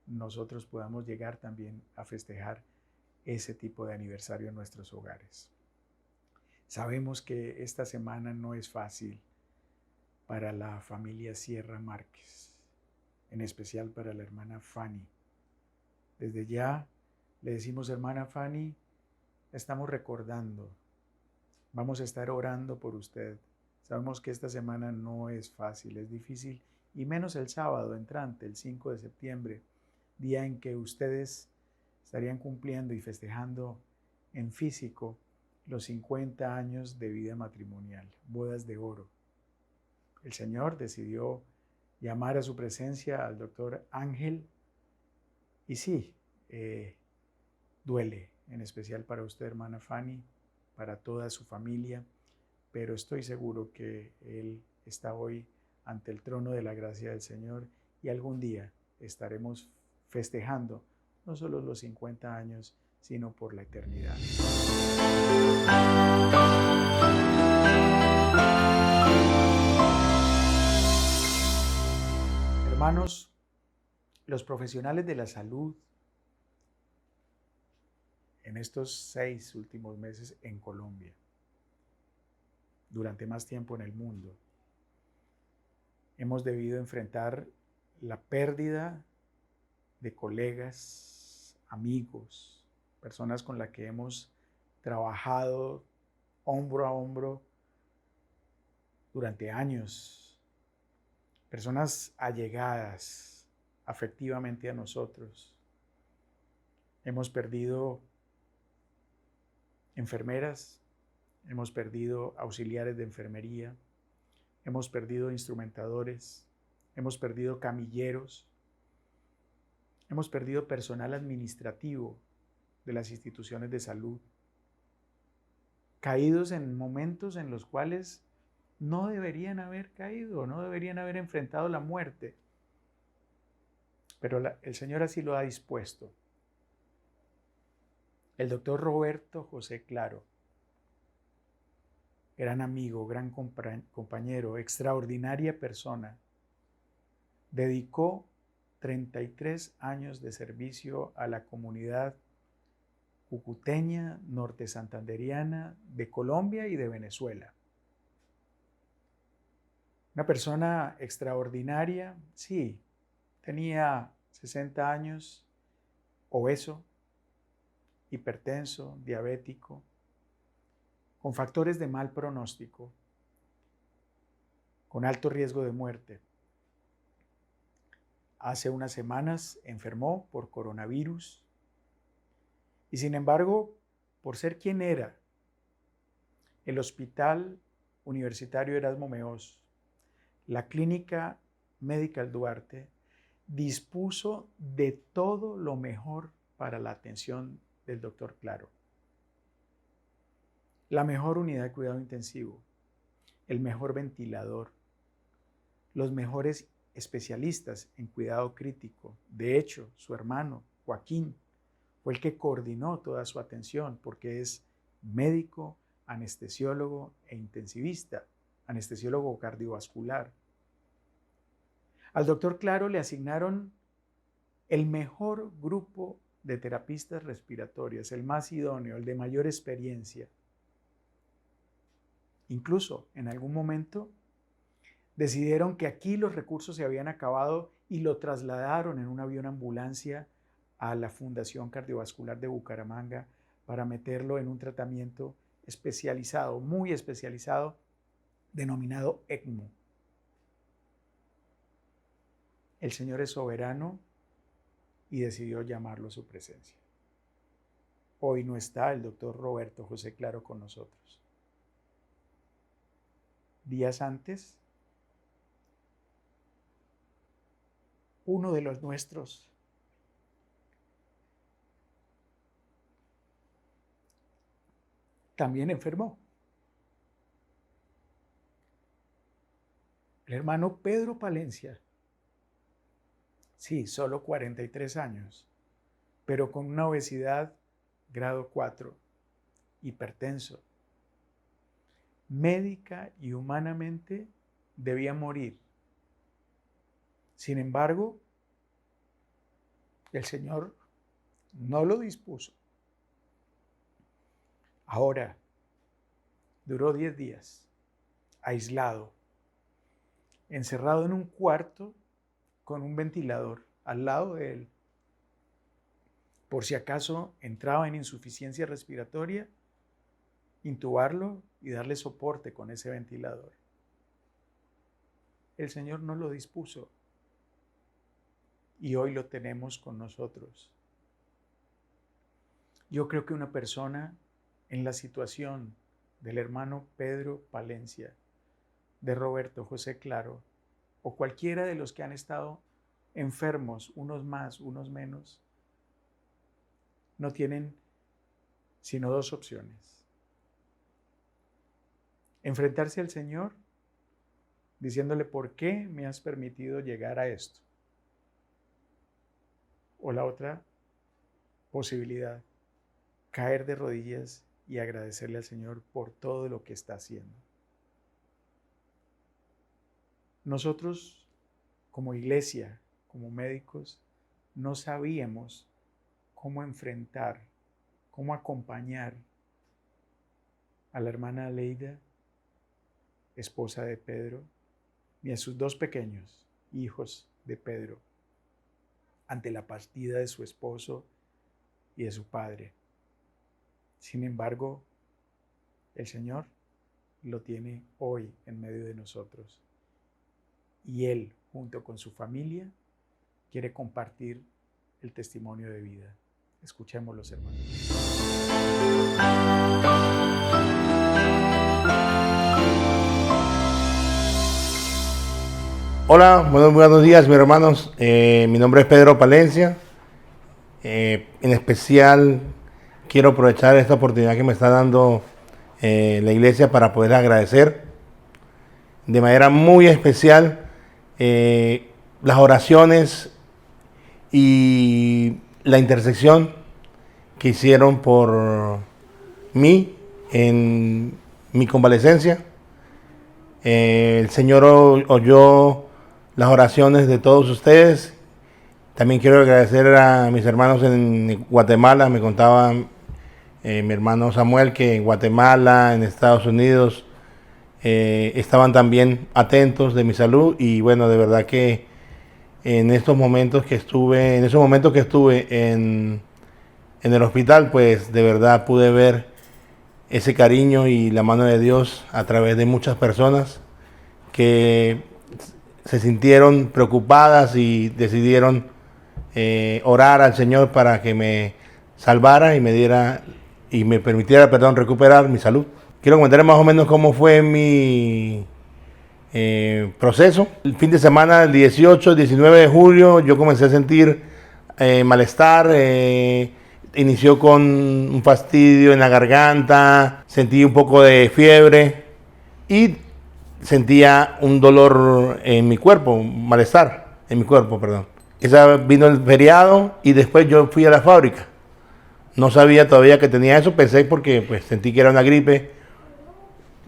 nosotros podamos llegar también a festejar ese tipo de aniversario en nuestros hogares. Sabemos que esta semana no es fácil para la familia Sierra Márquez, en especial para la hermana Fanny. Desde ya le decimos, hermana Fanny, estamos recordando, vamos a estar orando por usted. Sabemos que esta semana no es fácil, es difícil, y menos el sábado entrante, el 5 de septiembre, día en que ustedes estarían cumpliendo y festejando en físico los 50 años de vida matrimonial, bodas de oro. El Señor decidió llamar a su presencia al doctor Ángel, y sí, duele, en especial para usted, hermana Fanny, para toda su familia, pero estoy seguro que Él está hoy ante el trono de la gracia del Señor y algún día estaremos festejando no solo los 50 años, sino por la eternidad. Hermanos, los profesionales de la salud en estos 6 últimos meses en Colombia, durante más tiempo en el mundo, hemos debido enfrentar la pérdida de colegas, amigos, personas con las que hemos trabajado hombro a hombro durante años, personas allegadas afectivamente a nosotros. Hemos perdido enfermeras, hemos perdido auxiliares de enfermería, hemos perdido instrumentadores, hemos perdido camilleros, hemos perdido personal administrativo de las instituciones de salud, caídos en momentos en los cuales no deberían haber caído, no deberían haber enfrentado la muerte. Pero el Señor así lo ha dispuesto. El doctor Roberto José Claro, gran amigo, gran compañero, extraordinaria persona, dedicó 33 años de servicio a la comunidad cucuteña, norte santanderiana, de Colombia y de Venezuela. Una persona extraordinaria, sí, tenía 60 años, obeso, hipertenso, diabético, con factores de mal pronóstico, con alto riesgo de muerte. Hace unas semanas enfermó por coronavirus y sin embargo, por ser quien era, el Hospital Universitario Erasmo Meós, la Clínica Medical Duarte, dispuso de todo lo mejor para la atención del doctor Claro. La mejor unidad de cuidado intensivo, el mejor ventilador, los mejores especialistas en cuidado crítico. De hecho, su hermano, Joaquín, fue el que coordinó toda su atención porque es médico, anestesiólogo e intensivista, anestesiólogo cardiovascular. Al doctor Claro le asignaron el mejor grupo de terapistas respiratorias, el más idóneo, el de mayor experiencia. Incluso en algún momento decidieron que aquí los recursos se habían acabado y lo trasladaron en un avión ambulancia a la Fundación Cardiovascular de Bucaramanga para meterlo en un tratamiento especializado, muy especializado, denominado ECMO. El Señor es soberano y decidió llamarlo a su presencia. Hoy no está el doctor Roberto José Claro con nosotros. Días antes, uno de los nuestros también enfermó. El hermano Pedro Palencia, sí, solo 43 años, pero con una obesidad grado 4, hipertenso. Médica y humanamente debía morir. Sin embargo, el Señor no lo dispuso. Ahora, duró 10 días, aislado, encerrado en un cuarto con un ventilador al lado de él. Por si acaso entraba en insuficiencia respiratoria, intubarlo y darle soporte con ese ventilador. El Señor no lo dispuso y hoy lo tenemos con nosotros. Yo creo que una persona en la situación del hermano Pedro Palencia, de Roberto José Claro, o cualquiera de los que han estado enfermos, unos más, unos menos, no tienen sino dos opciones. Enfrentarse al Señor diciéndole, ¿por qué me has permitido llegar a esto? O la otra posibilidad, caer de rodillas y agradecerle al Señor por todo lo que está haciendo. Nosotros, como iglesia, como médicos, no sabíamos cómo enfrentar, cómo acompañar a la hermana Leida, esposa de Pedro, ni a sus dos pequeños hijos de Pedro, ante la partida de su esposo y de su padre. Sin embargo, el Señor lo tiene hoy en medio de nosotros. Y Él, junto con su familia, quiere compartir el testimonio de vida. Escuchémoslos, hermanos. Hola, buenos días, mis hermanos. Mi nombre es Pedro Palencia. En especial, quiero aprovechar esta oportunidad que me está dando la iglesia para poder agradecer de manera muy especial las oraciones y la intersección que hicieron por mí en mi convalecencia. El Señor oyó las oraciones de todos ustedes. También quiero agradecer a mis hermanos en Guatemala. Me contaba mi hermano Samuel que en Guatemala, en Estados Unidos, estaban también atentos de mi salud. Y bueno, de verdad que en esos momentos que estuve en el hospital, pues de verdad pude ver ese cariño y la mano de Dios a través de muchas personas que se sintieron preocupadas y decidieron orar al Señor para que me salvara y me permitiera recuperar mi salud. Quiero comentar más o menos cómo fue mi proceso. El fin de semana, el 18, 19 de julio, yo comencé a sentir malestar. Inició con un fastidio en la garganta, sentí un poco de fiebre y sentía un dolor en mi cuerpo, un malestar en mi cuerpo, perdón. Vino el feriado y después yo fui a la fábrica. No sabía todavía que tenía eso, pensé porque pues, sentí que era una gripe.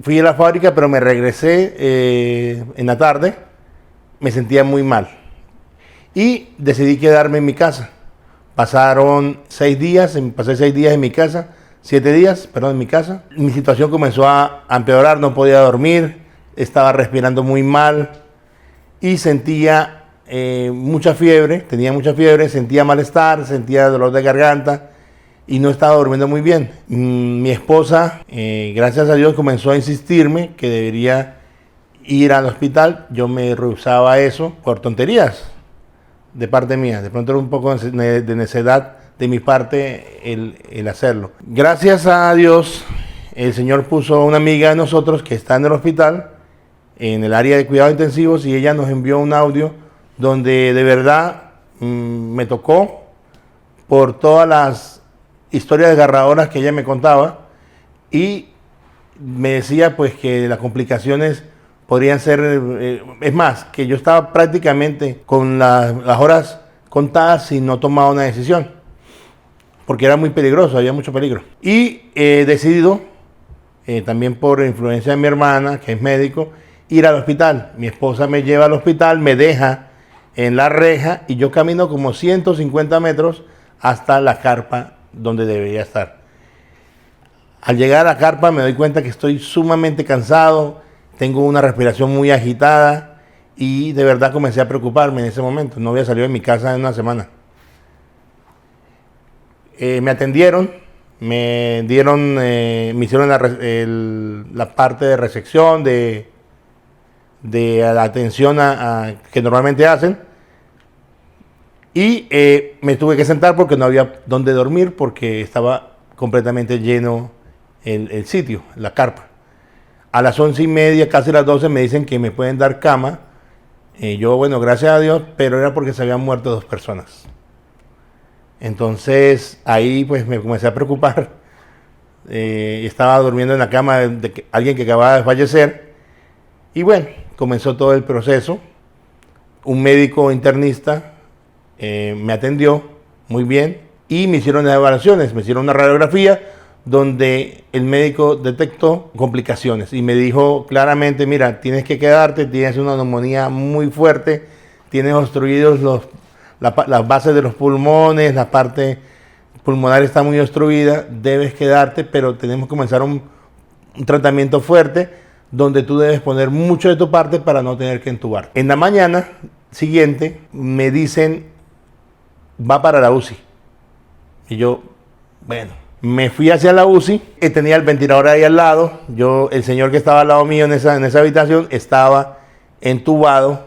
Fui a la fábrica, pero me regresé en la tarde, me sentía muy mal y decidí quedarme en mi casa. Pasaron 6 días, pasé 6 días en mi casa, 7 días, perdón, en mi casa. Mi situación comenzó a empeorar, no podía dormir, estaba respirando muy mal y sentía mucha fiebre, sentía malestar, sentía dolor de garganta y no estaba durmiendo muy bien. Mi esposa, gracias a Dios, comenzó a insistirme que debería ir al hospital. Yo me rehusaba a eso por tonterías de parte mía. De pronto era un poco de necedad de mi parte el hacerlo. Gracias a Dios, el Señor puso una amiga de nosotros que está en el hospital, en el área de cuidados intensivos, y ella nos envió un audio donde de verdad me tocó por todas las historias desgarradoras que ella me contaba, y me decía pues que las complicaciones podrían ser, es más, que yo estaba prácticamente con las horas contadas si no tomaba una decisión, porque era muy peligroso, había mucho peligro. Y he decidido, también por influencia de mi hermana, que es médico, ir al hospital. Mi esposa me lleva al hospital, me deja en la reja y yo camino como 150 metros hasta la carpa donde debería estar. Al llegar a la carpa me doy cuenta que estoy sumamente cansado, tengo una respiración muy agitada y de verdad comencé a preocuparme en ese momento. No había salido de mi casa en una semana. Me atendieron, me hicieron la parte de recepción, de la atención que normalmente hacen, y me tuve que sentar porque no había dónde dormir porque estaba completamente lleno el sitio, la carpa. A las 11:30, casi las 12, me dicen que me pueden dar cama. Yo, bueno, gracias a Dios, pero era porque se habían muerto 2 personas. Entonces ahí pues me comencé a preocupar. Estaba durmiendo en la cama de alguien que acababa de fallecer. Y bueno, comenzó todo el proceso. Un médico internista me atendió muy bien y me hicieron las evaluaciones. Me hicieron una radiografía donde el médico detectó complicaciones y me dijo claramente, mira, tienes que quedarte, tienes una neumonía muy fuerte, tienes obstruidos las bases de los pulmones, la parte pulmonar está muy obstruida, debes quedarte, pero tenemos que comenzar un tratamiento fuerte donde tú debes poner mucho de tu parte para no tener que entubar. En la mañana siguiente me dicen, va para la UCI. Y yo, bueno, me fui hacia la UCI, y tenía el ventilador ahí al lado. El señor que estaba al lado mío en esa habitación estaba entubado.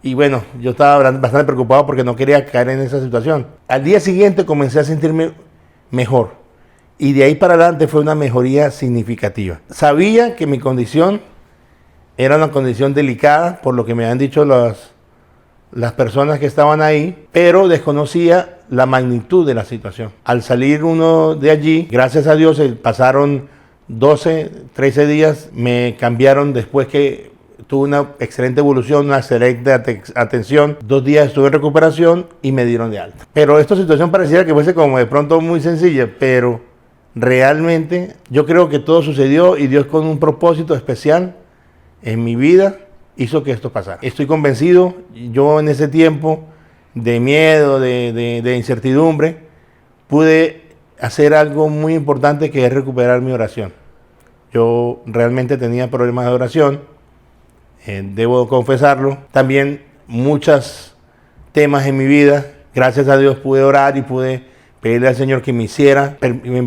Y bueno, yo estaba bastante preocupado porque no quería caer en esa situación. Al día siguiente comencé a sentirme mejor. Y de ahí para adelante fue una mejoría significativa. Sabía que mi condición era una condición delicada, por lo que me habían dicho las personas que estaban ahí, pero desconocía la magnitud de la situación. Al salir uno de allí, gracias a Dios, pasaron 12, 13 días, me cambiaron después que tuve una excelente evolución, una excelente atención. 2 días estuve en recuperación y me dieron de alta. Pero esta situación pareciera que fuese como de pronto muy sencilla, pero realmente yo creo que todo sucedió y Dios con un propósito especial en mi vida hizo que esto pasara. Estoy convencido, yo en ese tiempo de miedo, de incertidumbre, pude hacer algo muy importante que es recuperar mi oración. Yo realmente tenía problemas de oración, debo confesarlo. También muchos temas en mi vida, gracias a Dios pude orar y pude pedirle al Señor que me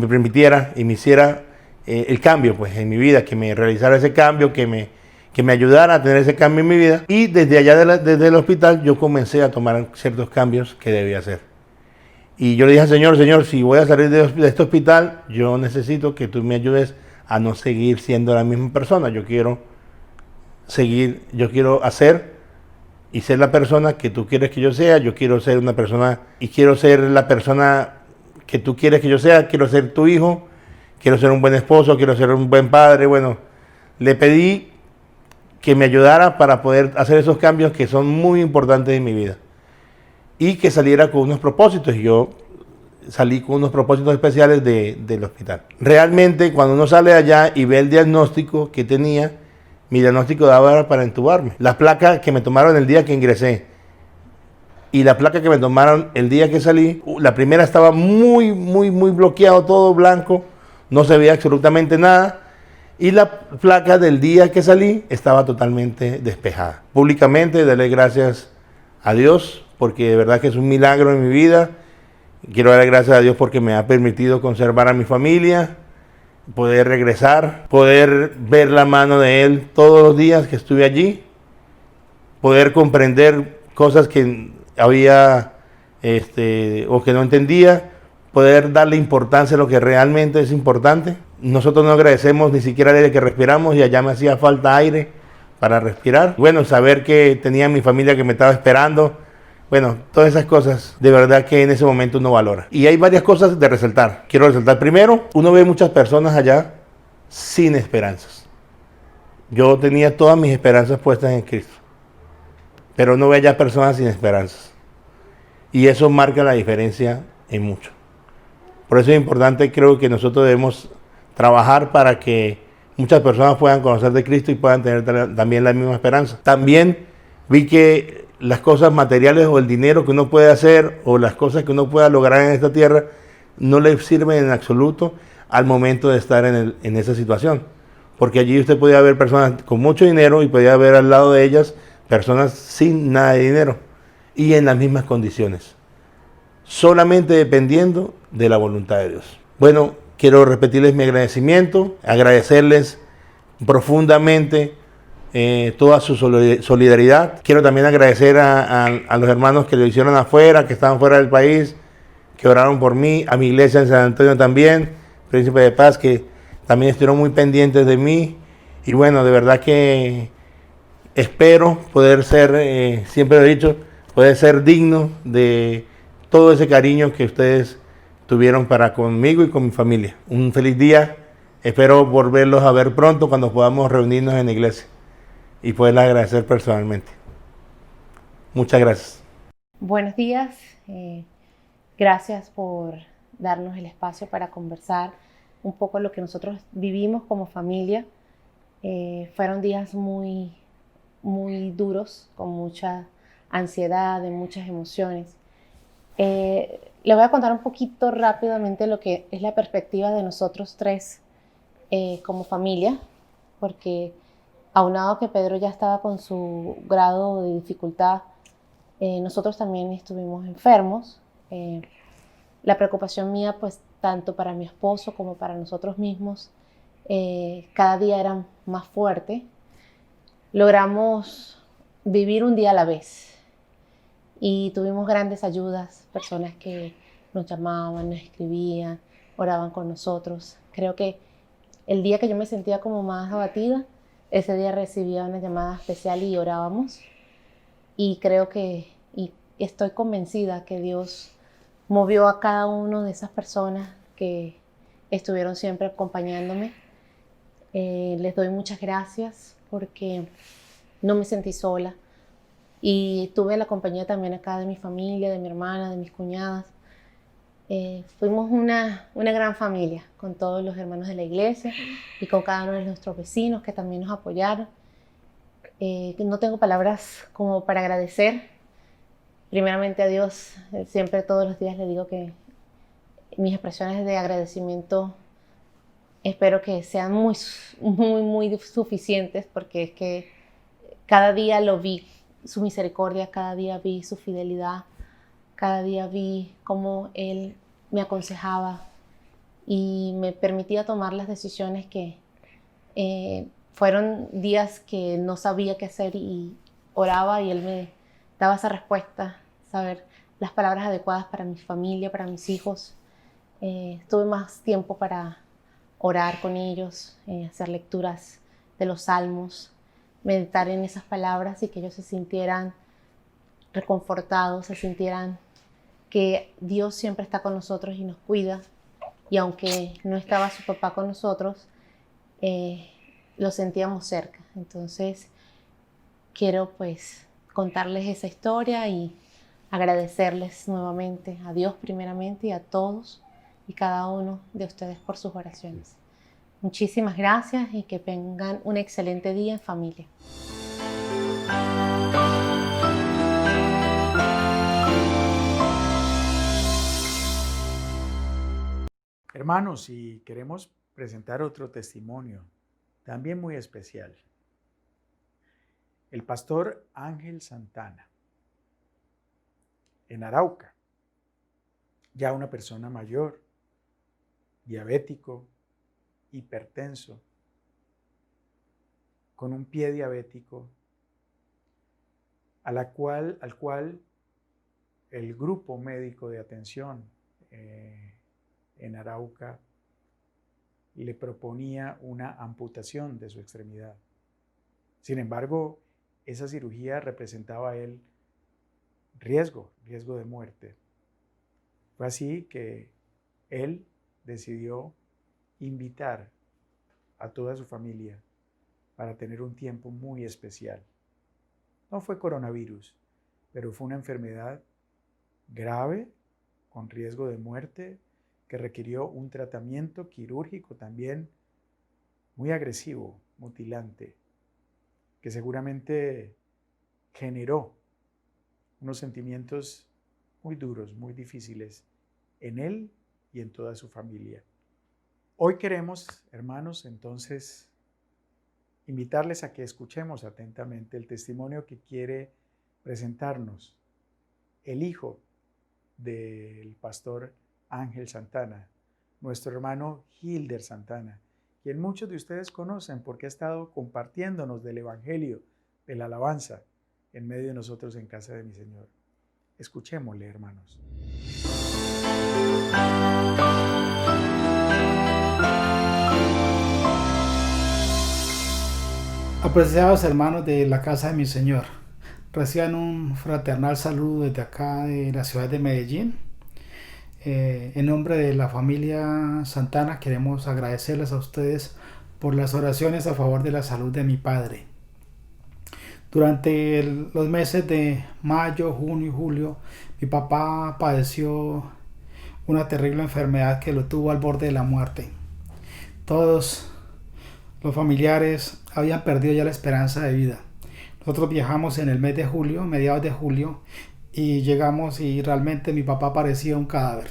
permitiera y me hiciera el cambio pues, en mi vida, que me realizara ese cambio, que me ayudara a tener ese cambio en mi vida. Y desde allá, desde el hospital, yo comencé a tomar ciertos cambios que debía hacer. Y yo le dije al Señor, Señor, si voy a salir de este hospital, yo necesito que tú me ayudes a no seguir siendo la misma persona. Yo quiero hacer y ser la persona que tú quieres que yo sea. Yo quiero ser una persona y quiero ser la persona que tú quieres que yo sea. Quiero ser tu hijo, quiero ser un buen esposo, quiero ser un buen padre. Bueno, le pedí que me ayudara para poder hacer esos cambios que son muy importantes en mi vida. Y que saliera con unos propósitos. Yo salí con unos propósitos especiales del hospital. Realmente, cuando uno sale de allá y ve el diagnóstico que tenía, mi diagnóstico daba para entubarme. La placa que me tomaron el día que ingresé y la placa que me tomaron el día que salí, la primera estaba muy bloqueado, todo blanco, no se veía absolutamente nada. Y la placa del día que salí estaba totalmente despejada. Públicamente darle gracias a Dios porque de verdad que es un milagro en mi vida. Quiero darle gracias a Dios porque me ha permitido conservar a mi familia, poder regresar, poder ver la mano de Él todos los días que estuve allí, poder comprender cosas que había o que no entendía, poder darle importancia a lo que realmente es importante. Nosotros no agradecemos ni siquiera el aire que respiramos y allá me hacía falta aire para respirar. Bueno, saber que tenía mi familia que me estaba esperando. Bueno, todas esas cosas de verdad que en ese momento uno valora. Y hay varias cosas de resaltar. Quiero resaltar primero, uno ve muchas personas allá sin esperanzas. Yo tenía todas mis esperanzas puestas en Cristo, pero no ve allá personas sin esperanzas. Y eso marca la diferencia en mucho. Por eso es importante, creo que nosotros debemos trabajar para que muchas personas puedan conocer de Cristo y puedan tener también la misma esperanza. También vi que las cosas materiales o el dinero que uno puede hacer o las cosas que uno pueda lograr en esta tierra no le sirven en absoluto al momento de estar en esa situación. Porque allí usted podía ver personas con mucho dinero y podía ver al lado de ellas personas sin nada de dinero y en las mismas condiciones, solamente dependiendo de la voluntad de Dios. Bueno, quiero repetirles mi agradecimiento, agradecerles profundamente toda su solidaridad. Quiero también agradecer a los hermanos que lo hicieron afuera, que estaban fuera del país, que oraron por mí, a mi iglesia en San Antonio también, Príncipe de Paz, que también estuvieron muy pendientes de mí. Y bueno, de verdad que espero poder ser, siempre lo he dicho, poder ser digno de todo ese cariño que ustedes tuvieron para conmigo y con mi familia. Un feliz día. Espero volverlos a ver pronto cuando podamos reunirnos en la iglesia y poderles agradecer personalmente. Muchas gracias. Buenos días. Gracias por darnos el espacio para conversar un poco lo que nosotros vivimos como familia. Fueron días muy duros, con mucha ansiedad, de muchas emociones. Le voy a contar un poquito rápidamente lo que es la perspectiva de nosotros tres como familia, porque aunado que Pedro ya estaba con su grado de dificultad, nosotros también estuvimos enfermos. La preocupación mía, pues tanto para mi esposo como para nosotros mismos, cada día era más fuerte. Logramos vivir un día a la vez y tuvimos grandes ayudas, personas que nos llamaban, nos escribían, oraban con nosotros. Creo que el día que yo me sentía como más abatida, ese día recibía una llamada especial y orábamos. Y creo que, y estoy convencida que Dios movió a cada una de esas personas que estuvieron siempre acompañándome. Les doy muchas gracias porque no me sentí sola y tuve la compañía también acá de mi familia, de mi hermana, de mis cuñadas. Fuimos una gran familia con todos los hermanos de la iglesia y con cada uno de nuestros vecinos que también nos apoyaron. No tengo palabras como para agradecer. Primeramente a Dios, siempre todos los días le digo que mis expresiones de agradecimiento espero que sean muy suficientes, porque es que cada día lo vi, su misericordia, cada día vi su fidelidad, cada día vi cómo Él me aconsejaba y me permitía tomar las decisiones que fueron días que no sabía qué hacer y oraba y Él me daba esa respuesta, saber las palabras adecuadas para mi familia, para mis hijos. Tuve más tiempo para orar con ellos, hacer lecturas de los salmos, meditar en esas palabras y que ellos se sintieran reconfortados, se sintieran que Dios siempre está con nosotros y nos cuida. Y aunque no estaba su papá con nosotros, lo sentíamos cerca. Entonces quiero pues contarles esa historia y agradecerles nuevamente a Dios primeramente y a todos y cada uno de ustedes por sus oraciones. Muchísimas gracias y que tengan un excelente día en familia. Hermanos, y queremos presentar otro testimonio, también muy especial. El pastor Ángel Santana, en Arauca, ya una persona mayor, diabético, hipertenso, con un pie diabético, al cual el grupo médico de atención en Arauca le proponía una amputación de su extremidad. Sin embargo, esa cirugía representaba a él riesgo de muerte. Fue así que él decidió invitar a toda su familia para tener un tiempo muy especial. No fue coronavirus, pero fue una enfermedad grave, con riesgo de muerte, que requirió un tratamiento quirúrgico también muy agresivo, mutilante, que seguramente generó unos sentimientos muy duros, muy difíciles en él y en toda su familia. Hoy queremos, hermanos, entonces, invitarles a que escuchemos atentamente el testimonio que quiere presentarnos el hijo del pastor Ángel Santana, nuestro hermano Hilder Santana, quien muchos de ustedes conocen porque ha estado compartiéndonos del Evangelio, de la alabanza, en medio de nosotros en casa de mi Señor. Escuchémosle, hermanos. Apreciados hermanos de la casa de mi Señor, reciban un fraternal saludo desde acá de la ciudad de Medellín. En nombre de la familia Santana queremos agradecerles a ustedes por las oraciones a favor de la salud de mi padre. Durante los meses de mayo, junio y julio, mi papá padeció una terrible enfermedad que lo tuvo al borde de la muerte. Todos los familiares habían perdido ya la esperanza de vida. Nosotros viajamos en el mes de julio, mediados de julio, y llegamos y realmente mi papá parecía un cadáver.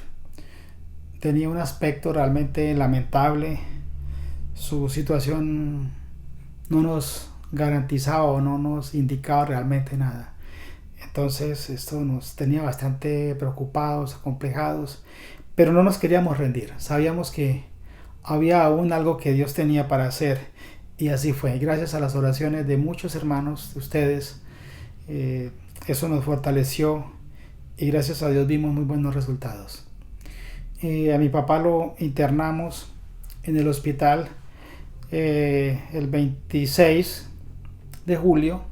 Tenía un aspecto realmente lamentable. Su situación no nos garantizaba o no nos indicaba realmente nada. Entonces esto nos tenía bastante preocupados, acomplejados, pero no nos queríamos rendir. Sabíamos que había aún algo que Dios tenía para hacer, y así fue. Gracias a las oraciones de muchos hermanos de ustedes, eso nos fortaleció y gracias a Dios vimos muy buenos resultados. A mi papá lo internamos en el hospital el 26 de julio,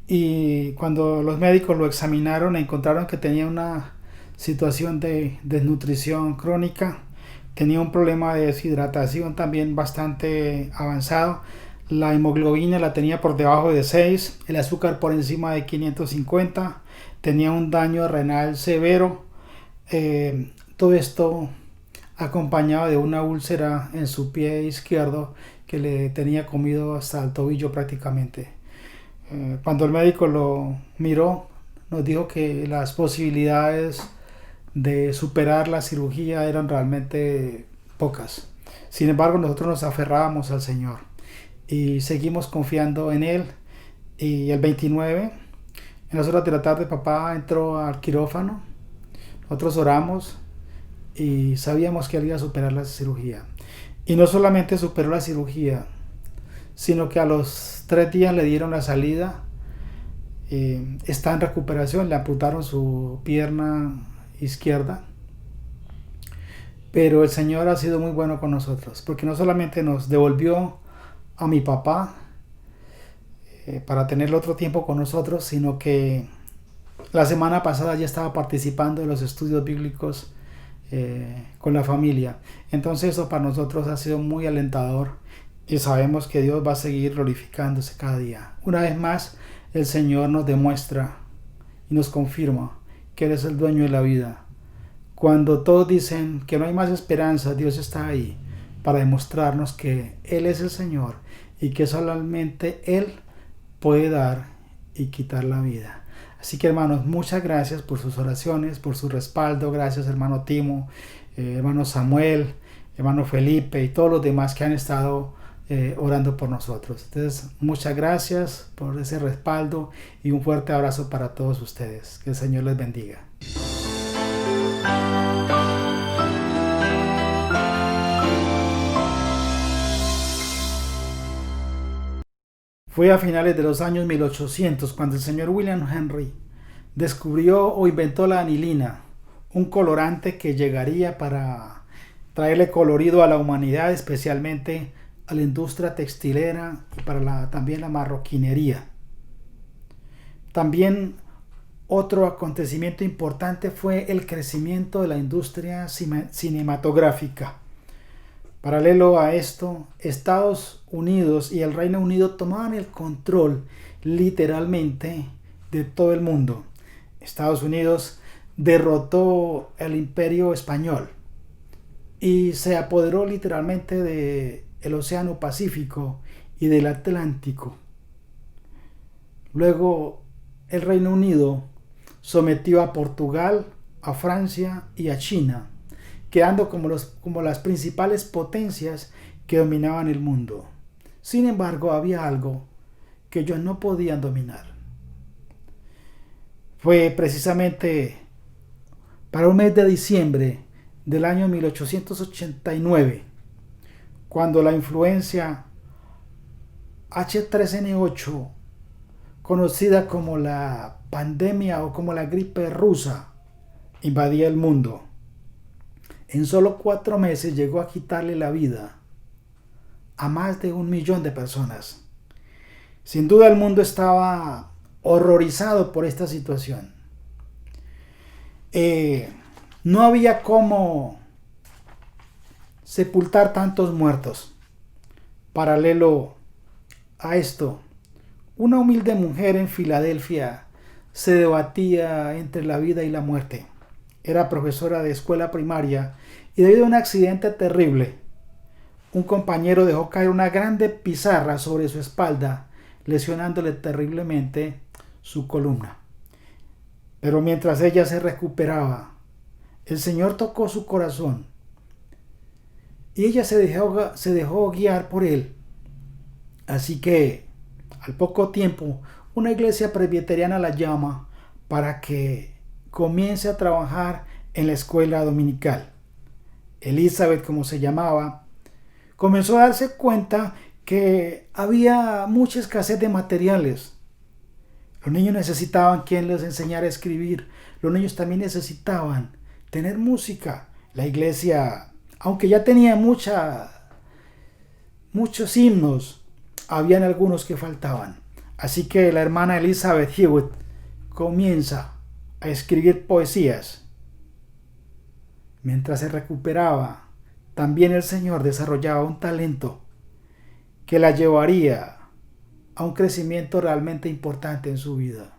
y cuando los médicos lo examinaron encontraron que tenía una situación de desnutrición crónica, tenía un problema de deshidratación también bastante avanzado. La hemoglobina la tenía por debajo de 6, el azúcar por encima de 550, tenía un daño renal severo, todo esto acompañado de una úlcera en su pie izquierdo que le tenía comido hasta el tobillo prácticamente. Cuando el médico lo miró, nos dijo que las posibilidades de superar la cirugía eran realmente pocas. Sin embargo, nosotros nos aferrábamos al Señor y seguimos confiando en Él. Y el 29, en las horas de la tarde, papá entró al quirófano. Nosotros oramos y sabíamos que él iba a superar la cirugía. Y no solamente superó la cirugía, sino que a los 3 días le dieron la salida. Está en recuperación, le amputaron su pierna izquierda. Pero el Señor ha sido muy bueno con nosotros, porque no solamente nos devolvió a mi papá para tenerlo otro tiempo con nosotros, sino que la semana pasada ya estaba participando de los estudios bíblicos con la familia. Entonces eso para nosotros ha sido muy alentador y sabemos que Dios va a seguir glorificándose cada día. Una vez más, el Señor nos demuestra y nos confirma que Él es el dueño de la vida. Cuando todos dicen que no hay más esperanza, Dios está ahí para demostrarnos que Él es el Señor y que solamente Él puede dar y quitar la vida. Así que hermanos, muchas gracias por sus oraciones, por su respaldo. Gracias hermano Timo, hermano Samuel, hermano Felipe y todos los demás que han estado orando por nosotros. Entonces, muchas gracias por ese respaldo y un fuerte abrazo para todos ustedes. Que el Señor les bendiga. Fue a finales de los años 1800 cuando el señor William Henry descubrió o inventó la anilina, un colorante que llegaría para traerle colorido a la humanidad, especialmente a la industria textilera y para también la marroquinería. También otro acontecimiento importante fue el crecimiento de la industria cinematográfica. Paralelo a esto, Estados Unidos y el Reino Unido tomaban el control literalmente de todo el mundo. Estados Unidos derrotó el Imperio Español y se apoderó literalmente del Océano Pacífico y del Atlántico. Luego el Reino Unido sometió a Portugal, a Francia y a China, quedando como las principales potencias que dominaban el mundo. Sin embargo, había algo que ellos no podían dominar. Fue precisamente para un mes de diciembre del año 1889, cuando la influencia H3N8, conocida como la pandemia o como la gripe rusa, invadía el mundo. En solo 4 meses llegó a quitarle la vida a más de 1 millón de personas. Sin duda el mundo estaba horrorizado por esta situación. No había cómo sepultar tantos muertos. Paralelo a esto, una humilde mujer en Filadelfia se debatía entre la vida y la muerte. Era profesora de escuela primaria y debido a un accidente terrible, un compañero dejó caer una grande pizarra sobre su espalda, lesionándole terriblemente su columna. Pero mientras ella se recuperaba, el Señor tocó su corazón y ella se dejó guiar por él. Así que, al poco tiempo, una iglesia presbiteriana la llama para que comience a trabajar en la escuela dominical. Elizabeth, como se llamaba, comenzó a darse cuenta que había mucha escasez de materiales. Los niños necesitaban quien les enseñara a escribir. Los niños también necesitaban tener música. La iglesia, aunque ya tenía muchos himnos, habían algunos que faltaban. Así que la hermana Elizabeth Hewitt comienza a escribir poesías. Mientras se recuperaba, también el Señor desarrollaba un talento que la llevaría a un crecimiento realmente importante en su vida.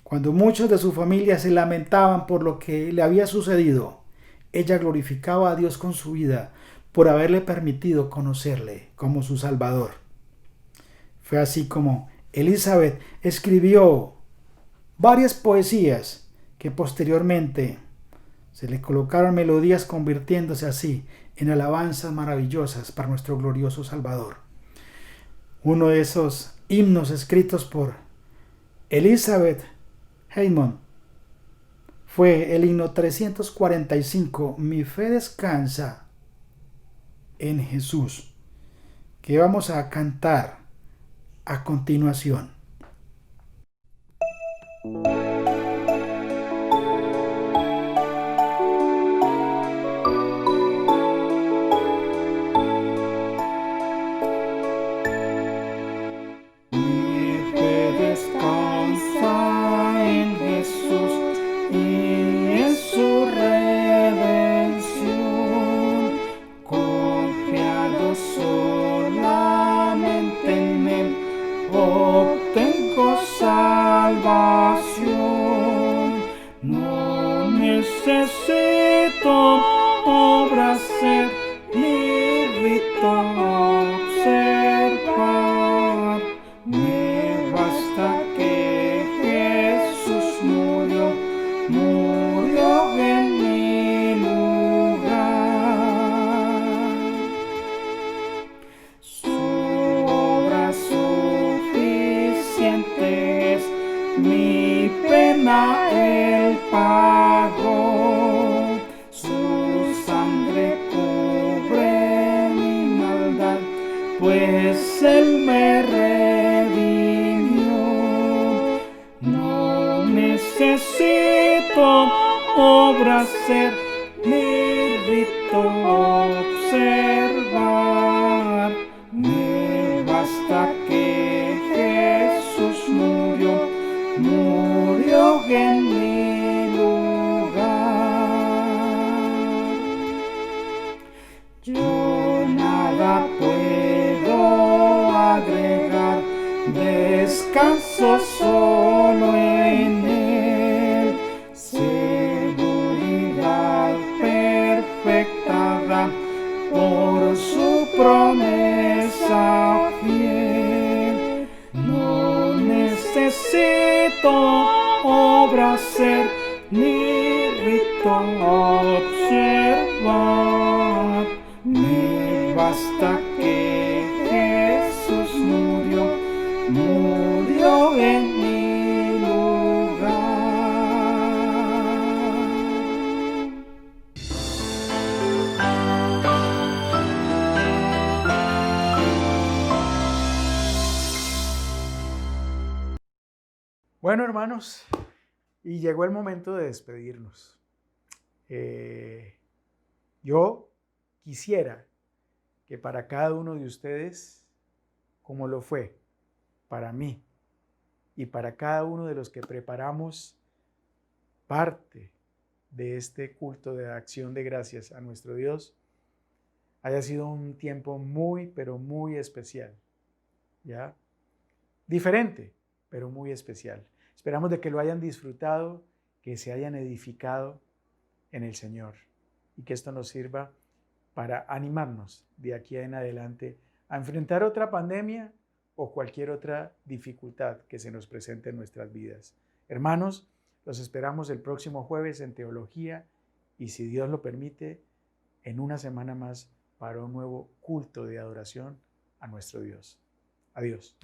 Cuando muchos de su familia se lamentaban por lo que le había sucedido, ella glorificaba a Dios con su vida por haberle permitido conocerle como su Salvador. Fue así como Elizabeth escribió varias poesías que posteriormente se le colocaron melodías, convirtiéndose así en alabanzas maravillosas para nuestro glorioso Salvador. Uno de esos himnos escritos por Elizabeth Hammond fue el himno 345, Mi fe descansa en Jesús, que vamos a cantar a continuación. Pues Él me redimió, no necesito obra obra ser ni rito observar. Me basta que Jesús murió en mi lugar. Yo nada puedo agregar, descanso solo en Él. Seguridad perfecta da por su promesa fiel. No necesito obra ser ni rito observar. Me basta que Jesús murió en mi lugar. Bueno, hermanos, y llegó el momento de despedirnos. Yo quisiera que para cada uno de ustedes, como lo fue para mí y para cada uno de los que preparamos parte de este culto de acción de gracias a nuestro Dios, haya sido un tiempo muy, pero muy especial, ¿ya? Diferente, pero muy especial. Esperamos de que lo hayan disfrutado, que se hayan edificado en el Señor y que esto nos sirva para animarnos de aquí en adelante a enfrentar otra pandemia o cualquier otra dificultad que se nos presente en nuestras vidas. Hermanos, los esperamos el próximo jueves en Teología y, si Dios lo permite, en una semana más para un nuevo culto de adoración a nuestro Dios. Adiós.